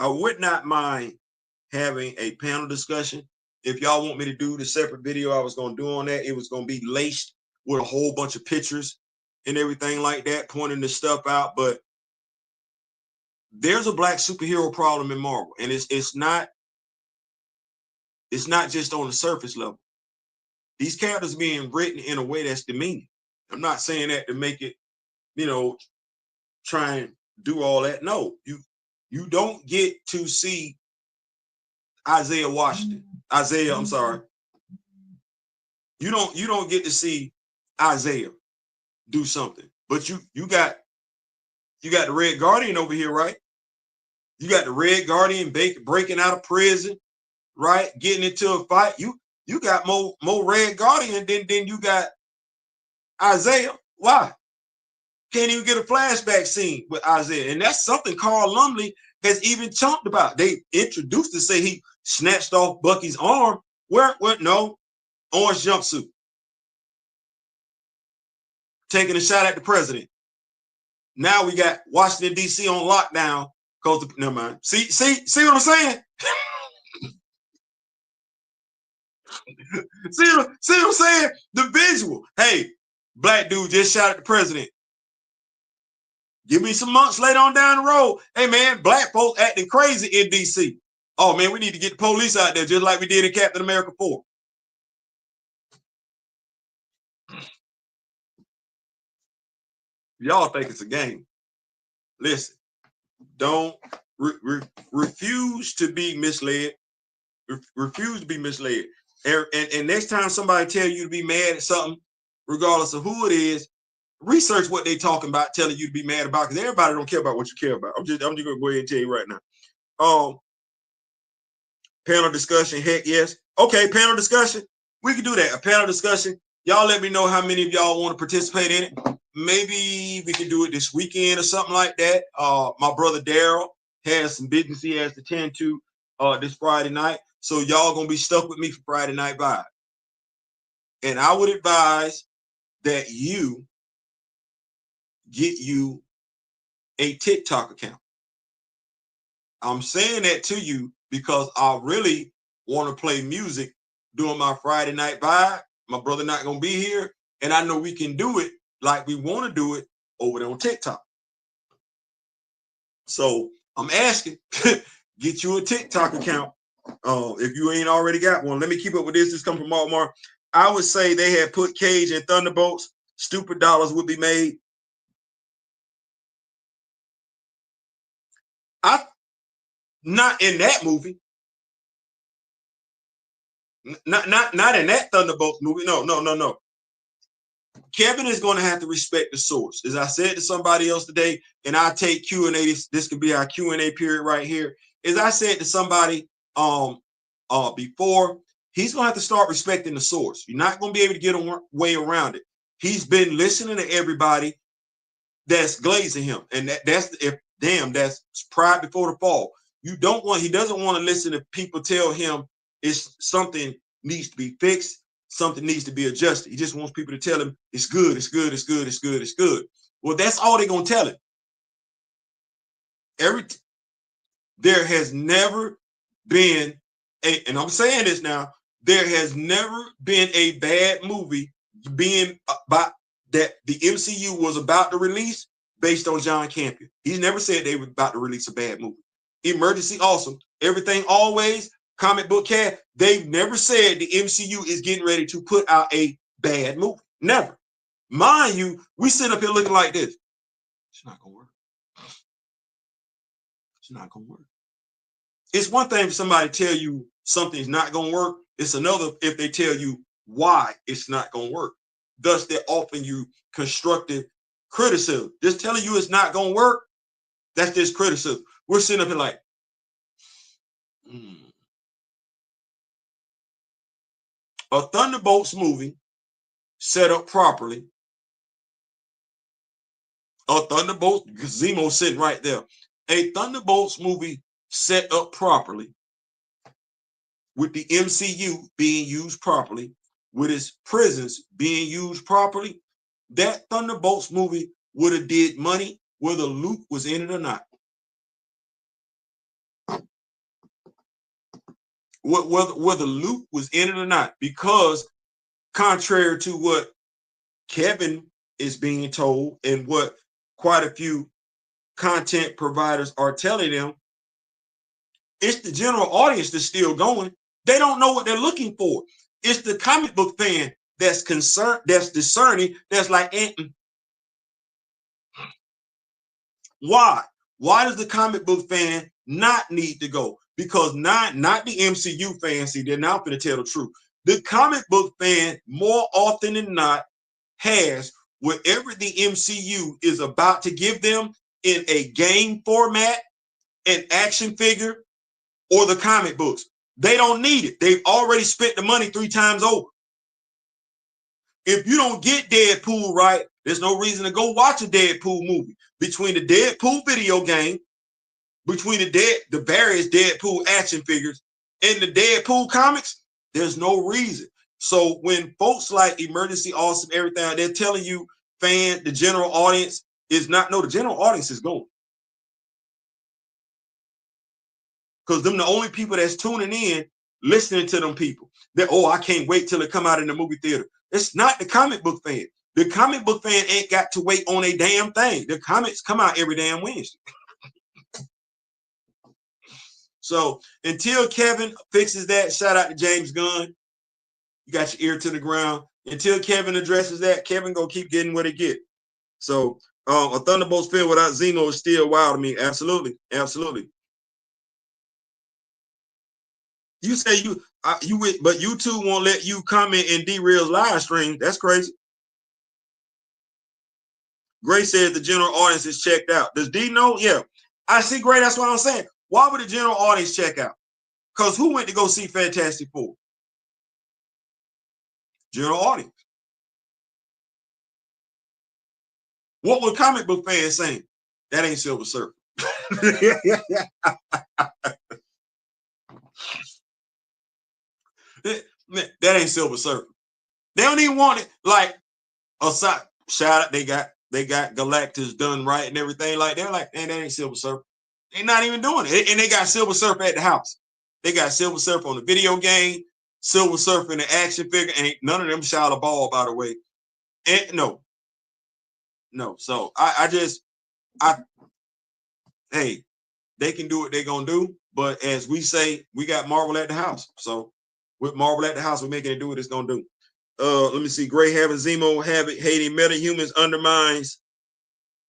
I would not mind having a panel discussion. If y'all want me to do the separate video I was going to do on that, it was going to be laced with a whole bunch of pictures and everything like that, pointing this stuff out. But there's a black superhero problem in Marvel, and it's not just on the surface level. These characters being written in a way that's demeaning. I'm not saying that to make it, try and do all that. No, you don't get to see Isaiah Washington. I'm sorry. You don't get to see Isaiah do something. But you got the Red Guardian over here, right? You got the Red Guardian breaking out of prison, right? Getting into a fight. You got more Red Guardian than you got Isaiah. Why? Can't even get a flashback scene with Isaiah. And that's something Carl Lumley has even chumped about. They introduced to say he snatched off Bucky's arm. Where no, orange jumpsuit. Taking a shot at the president. Now we got Washington, D.C. on lockdown. Never mind. See what I'm saying? see what I'm saying? The visual. Hey, black dude just shot at the president. Give me some months later on down the road. Hey, man, black folks acting crazy in D.C. Oh, man, we need to get the police out there just like we did in Captain America 4. Y'all think it's a game. Listen, don't refuse to be misled. Refuse to be misled. And next time somebody tell you to be mad at something, regardless of who it is, research what they talking about, telling you to be mad about, because everybody don't care about what you care about. I'm just gonna go ahead and tell you right now. Panel discussion, heck yes. Okay, panel discussion. We can do that. A panel discussion. Y'all let me know how many of y'all want to participate in it. Maybe we can do it this weekend or something like that. My brother Daryl has some business he has to tend to this Friday night. So y'all gonna be stuck with me for Friday Night Vibe. And I would advise that you get you a TikTok account. I'm saying that to you because I really want to play music during my Friday Night Vibe. My brother not gonna be here, and I know we can do it like we want to do it over there on TikTok. So I'm asking, get you a TikTok account. If you ain't already got one. Let me keep up with this. This comes from Mark. I would say they had put Cage and Thunderbolts. Stupid dollars would be made. Not in that movie. Not in that Thunderbolts movie. No. Kevin is going to have to respect the source. As I said to somebody else today, and I take Q&A. This could be our Q&A period right here. As I said to somebody before, he's going to have to start respecting the source. You're not going to be able to get a way around it. He's been listening to everybody that's glazing him, and that's pride before the fall. He doesn't want to listen to people tell him it's something needs to be fixed, something needs to be adjusted. He just wants people to tell him it's good, it's good, it's good, it's good, it's good. Well, that's all they're gonna tell him. There has never been and I'm saying this now, there has never been a bad movie being about that the MCU was about to release based on John Campion. He's never said they were about to release a bad movie. Emergency Awesome, Everything Always, Comic Book Cat, they've never said the MCU is getting ready to put out a bad movie. Never. Mind you, we sit up here looking like this. It's not gonna work. It's not gonna work. It's one thing for somebody to tell you something's not gonna work. It's another if they tell you why it's not gonna work. Thus, they're offering you constructive criticism. Just telling you it's not gonna work, that's just criticism. We're sitting up here like, a Thunderbolts movie set up properly. A Thunderbolts, Zemo's sitting right there. A Thunderbolts movie set up properly, with the MCU being used properly, with its prisons being used properly, that Thunderbolts movie would have did money whether Luke was in it or not. whether Luke was in it or not, because contrary to what Kevin is being told and what quite a few content providers are telling them, it's the general audience that's still going. They don't know what they're looking for. It's the comic book fan that's concerned, that's discerning, that's like, why? Why does the comic book fan not need to go? Because not the MCU fan, see, they're now going to tell the truth. The comic book fan, more often than not, has whatever the MCU is about to give them in a game format, an action figure, or the comic books. They don't need it. They've already spent the money 3 times over. If you don't get Deadpool right, there's no reason to go watch a Deadpool movie. Between the Deadpool video game, between the various Deadpool action figures, and the Deadpool comics, there's no reason. So when folks like Emergency Awesome, everything, they're telling you, the general audience is not, no, the general audience is going. Because them the only people that's tuning in, listening to them people. That, oh, I can't wait till it come out in the movie theater. It's not the comic book fan. The comic book fan ain't got to wait on a damn thing. The comics come out every damn Wednesday. So until Kevin fixes that, shout out to James Gunn. You got your ear to the ground. Until Kevin addresses that, Kevin gonna keep getting what he get. So a Thunderbolts film without Zemo is still wild to me. Absolutely, absolutely. You say but YouTube won't let you comment in D-Real's live stream. That's crazy. Gray says the general audience is checked out. Does D know? Yeah. I see, Gray. That's what I'm saying. Why would the general audience check out? Because who went to go see Fantastic Four? General audience. What were comic book fans saying? That ain't Silver Surfer. That ain't Silver Surfer. They don't even want it. Like, aside, shout out, they got Galactus done right and everything like that. Like, man, that ain't Silver Surfer. They're not even doing it. And they got Silver Surfer at the house. They got Silver Surfer on the video game, Silver Surfer in the action figure, and none of them shot a ball, by the way. And no. So hey, they can do what they're gonna do. But as we say, we got Marvel at the house. So with Marvel at the house, we're making it do what it's gonna do. Let me see. Gray having Zemo hating metahumans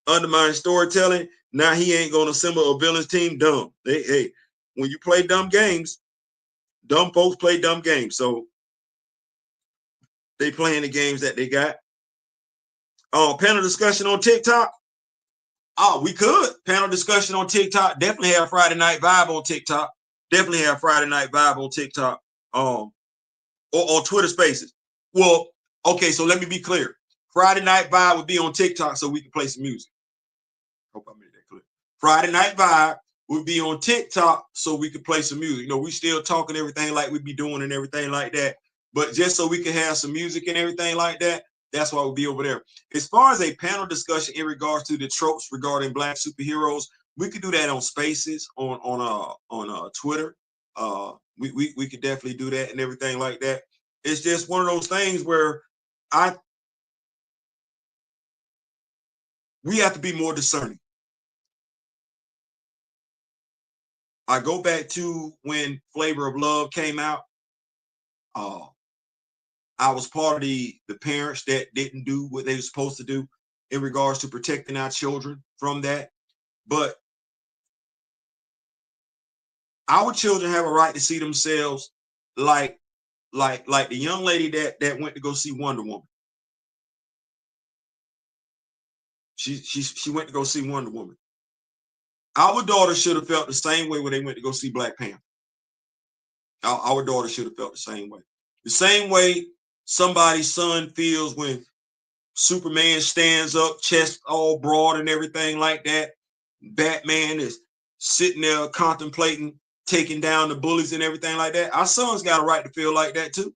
undermines storytelling. Now he ain't gonna assemble a villains team. Dumb. Hey, when you play dumb games, dumb folks play dumb games. So they playing the games that they got. Panel discussion on TikTok. Oh, we could. Panel discussion on TikTok. Definitely have Friday Night Vibe on TikTok. Definitely have Friday Night Vibe on TikTok. Or on Twitter Spaces. Well, okay, so let me be clear. Friday Night Vibe would be on TikTok so we can play some music. Hope I made that clear. Friday Night Vibe would be on TikTok so we could play some music. You know, we still talking everything like we be doing and everything like that. But just so we can have some music and everything like that, that's why we'll be over there. As far as a panel discussion in regards to the tropes regarding Black superheroes, we could do that on Spaces, on Twitter. We could definitely do that and everything like that. It's just one of those things where we have to be more discerning. I go back to when Flavor of Love came out. I was part of the parents that didn't do what they were supposed to do in regards to protecting our children from that. But our children have a right to see themselves like the young lady that went to go see Wonder Woman. She went to go see Wonder Woman. Our daughter should have felt the same way when they went to go see Black Panther. Our daughter should have felt the same way. The same way somebody's son feels when Superman stands up, chest all broad and everything like that. Batman is sitting there contemplating taking down the bullies and everything like that. Our sons got a right to feel like that too.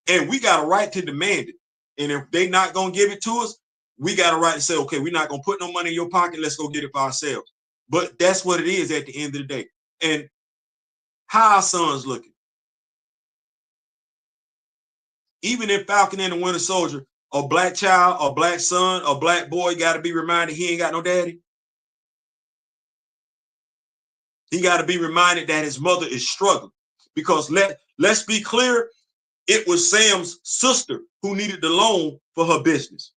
And we got a right to demand it. And if they're not going to give it to us, we got a right to say, okay, we're not going to put no money in your pocket. Let's go get it for ourselves. But that's what it is at the end of the day. And How our sons looking? Even in Falcon and the Winter Soldier, a black child, a black son, a black boy got to be reminded he ain't got no daddy. He got to be reminded that his mother is struggling. Because let's be clear, it was Sam's sister who needed the loan for her business.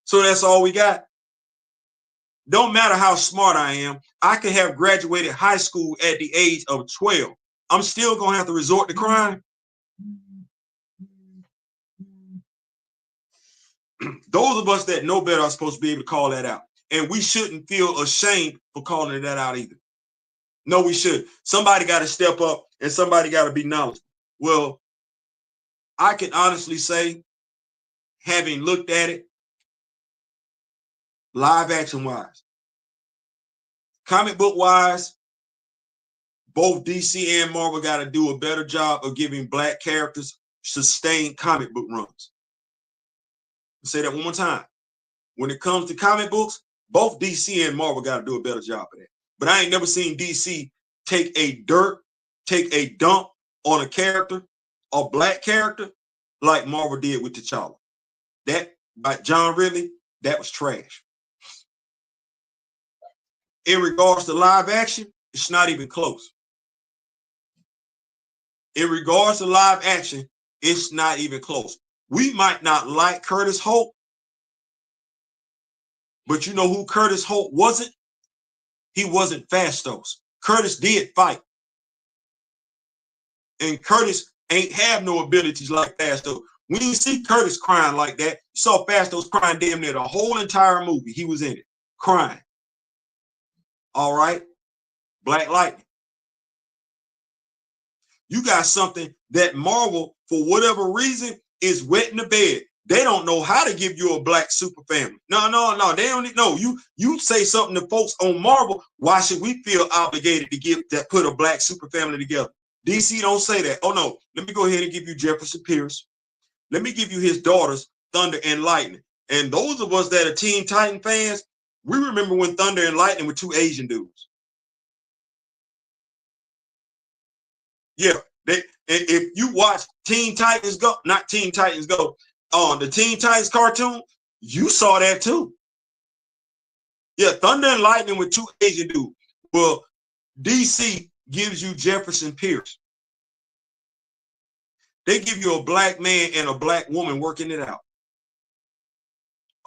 So that's all we got. Don't matter how smart I am. I could have graduated high school at the age of 12. I'm still going to have to resort to crime. Those of us that know better are supposed to be able to call that out. And we shouldn't feel ashamed for calling that out either. No, we should. Somebody got to step up and somebody got to be knowledgeable. Well, I can honestly say, having looked at it, live action wise, comic book wise, both DC and Marvel got to do a better job of giving black characters sustained comic book runs. I'll say that one more time. When it comes to comic books, both DC and Marvel got to do a better job of that. But I ain't never seen DC take a dump on a character, a black character, like Marvel did with T'Challa. That, by John Ridley, that was trash. In regards to live action, it's not even close. In regards to live action, it's not even close. We might not like Curtis Holt, but you know who Curtis Holt wasn't? He wasn't Fastos. Curtis did fight. And Curtis ain't have no abilities like Fastos. When you see Curtis crying like that, you saw Fastos crying damn near the whole entire movie. He was in it, crying. All right, Black Lightning. You got something that Marvel, for whatever reason, is wetting the bed. They don't know how to give you a black super family. No. They don't know. You say something to folks on Marvel, why should we feel obligated to put a black super family together? DC don't say that. Oh no, let me go ahead and give you Jefferson Pierce. Let me give you his daughters, Thunder and Lightning. And those of us that are Teen Titan fans, we remember when Thunder and Lightning were two Asian dudes. Yeah, if you watch Teen Titans Go, not Teen Titans Go, the Teen Titans cartoon, you saw that too. Yeah, Thunder and Lightning with two Asian dudes. Well, DC gives you Jefferson Pierce. They give you a black man and a black woman working it out.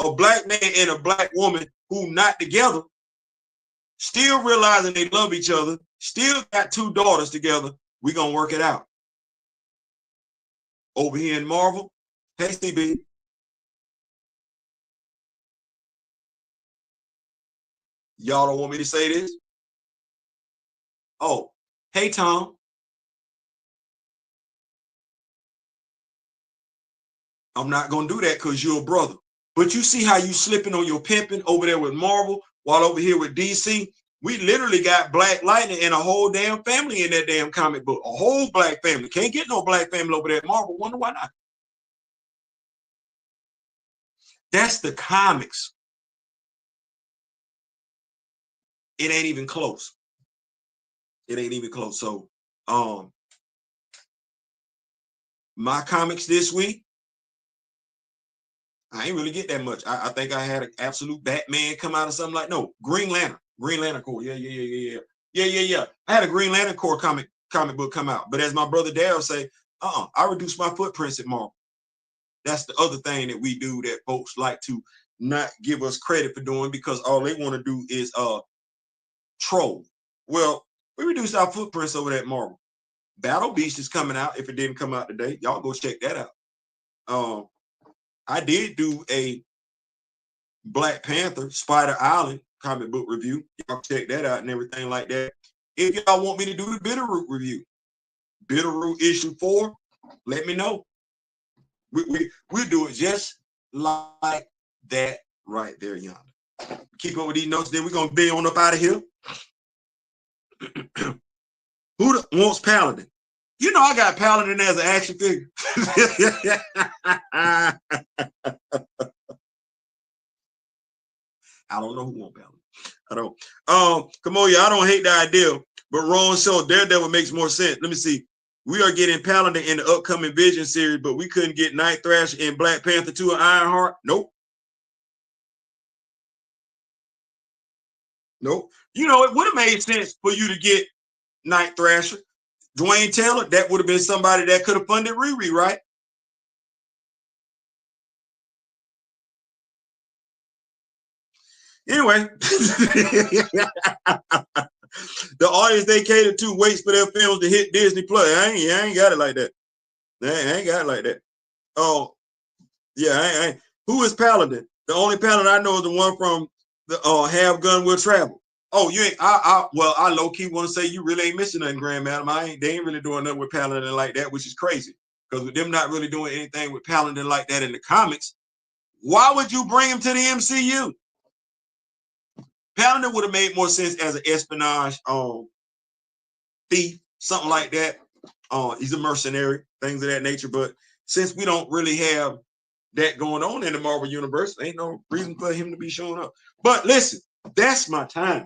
A black man and a black woman who not together, still realizing they love each other, still got two daughters together. We're going to work it out. Over here in Marvel, hey, CB. Y'all don't want me to say this? Oh, hey, Tom. I'm not going to do that because you're a brother. But you see how you slipping on your pimping over there with Marvel, while over here with DC, we literally got Black Lightning and a whole damn family in that damn comic book. A whole black family. Can't get no black family over there at Marvel. Wonder why not? That's the comics. It ain't even close. It ain't even close. So, my comics this week, I ain't really get that much. I think I had an absolute Batman come out or something like, no, Green Lantern Corps. Yeah. I had a Green Lantern Corps comic book come out. But as my brother Daryl say, I reduced my footprints at Marvel. That's the other thing that we do that folks like to not give us credit for doing, because all they want to do is troll. Well, we reduced our footprints over there at Marvel. Battle Beast is coming out. If it didn't come out today, y'all go check that out. I did do a Black Panther Spider Island comic book review. Y'all check that out and everything like that. If y'all want me to do the Bitterroot review, Bitterroot issue 4, let me know. We'll do it just like that right there, yonder. Keep up with these notes, then we're going to be on up out of here. Who wants Paladin? You know I got Paladin as an action figure. I don't know who wants Paladin. I don't. Come on, y'all. I don't hate the idea, But Ron show Daredevil makes more sense. Let me see. We are getting Paladin in the upcoming Vision series, but we couldn't get Night Thrasher and Black Panther 2 and Ironheart. Nope. Nope. You know, it would have made sense for you to get Night Thrasher. Dwayne Taylor, that would have been somebody that could have funded Riri, right? Anyway, the audience they cater to waits for their films to hit Disney Plus. I ain't got it like that. I ain't got it like that. Oh, yeah, I ain't. Who is Paladin? The only Paladin I know is the one from the Have Gun Will Travel. Oh, you ain't. I low key want to say you really ain't missing nothing, Grand Madam. They ain't really doing nothing with Paladin like that, which is crazy. Because with them not really doing anything with Paladin like that in the comics, why would you bring him to the MCU? Paladin would have made more sense as an espionage thief, something like that. He's a mercenary, things of that nature. But since we don't really have that going on in the Marvel Universe, ain't no reason for him to be showing up. But listen, that's my time.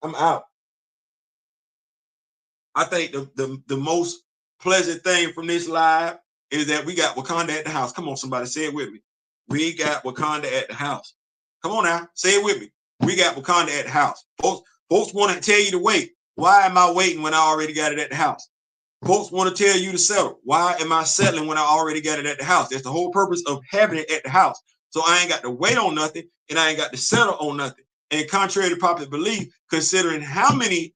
I'm out. I think the most pleasant thing from this live is that we got Wakanda at the house. Come on, somebody say it with me. We got Wakanda at the house. Come on now, say it with me. We got Wakanda at the house. Folks want to tell you to wait. Why am I waiting when I already got it at the house? Folks want to tell you to settle. Why am I settling when I already got it at the house? That's the whole purpose of having it at the house. So I ain't got to wait on nothing and I ain't got to settle on nothing. And contrary to popular belief, considering how many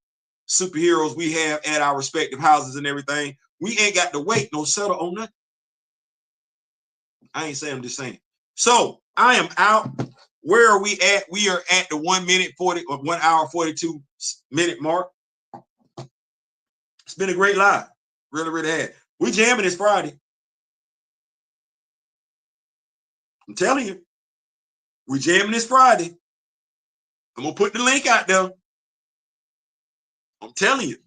superheroes we have at our respective houses and everything, we ain't got to wait, no settle on nothing. I ain't saying, I'm just saying. So I am out. Where are we at? We are at the 1 minute 40 or 1 hour 42 minute mark. It's been a great live. Really, really had. We jamming this Friday. I'm telling you. We jamming this Friday. I'm gonna put the link out there. I'm telling you.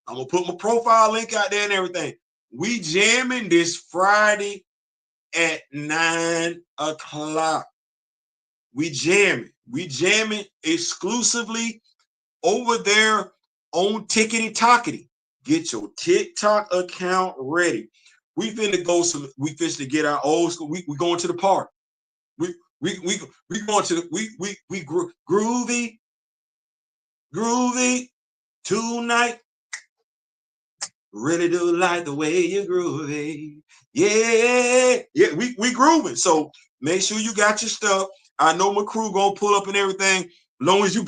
I'm gonna put my profile link out there and everything. We jamming this Friday at 9 o'clock. We jamming. We jamming exclusively over there on Tickety Tockety. Get your TikTok account ready. We finna go some. We finna get our old school. We going to the park. We going to the groovy tonight. Really do like the way you groovy. Yeah. We grooving. So make sure you got your stuff. I know my crew gonna pull up and everything. Long as you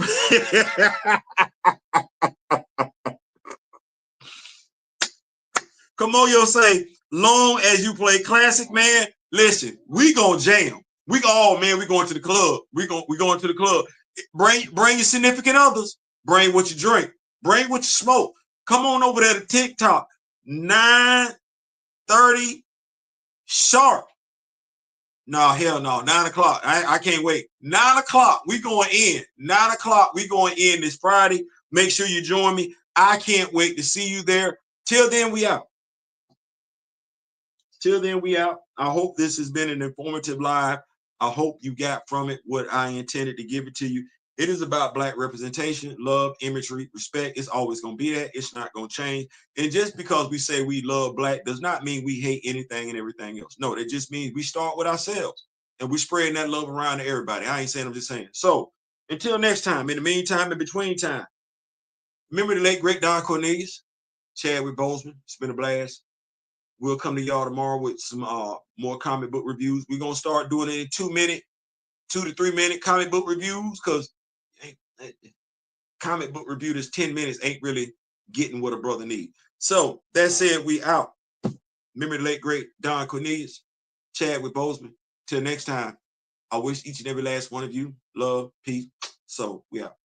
come on, yo, say, long as you play classic, man. Listen, we gonna jam. We going to the club. We going to the club. Bring your significant others. Bring what you drink. Bring what you smoke. Come on over there to TikTok. 9:30 sharp. No, hell no. 9 o'clock. I can't wait. 9 o'clock. We going in. 9 o'clock. We going in this Friday. Make sure you join me. I can't wait to see you there. Till then, we out. Till then, we out. I hope this has been an informative live. I hope you got from it what I intended to give it to you. It is about Black representation, love, imagery, respect. It's always going to be that. It's not going to change. And just because we say we love Black does not mean we hate anything and everything else. No, it just means we start with ourselves and we're spreading that love around to everybody. I ain't saying, I'm just saying. So until next time, in the meantime, in between time, remember the late, great Don Cornelius, Chadwick Boseman. It's been a blast. We'll come to y'all tomorrow with some more comic book reviews. We're going to start doing it in 2 to 3 minute comic book reviews because comic book review that's 10 minutes ain't really getting what a brother needs. So that said, we out. Remember the late, great Don Cornelius, Chadwick Boseman. Till next time, I wish each and every last one of you love, peace. So we out.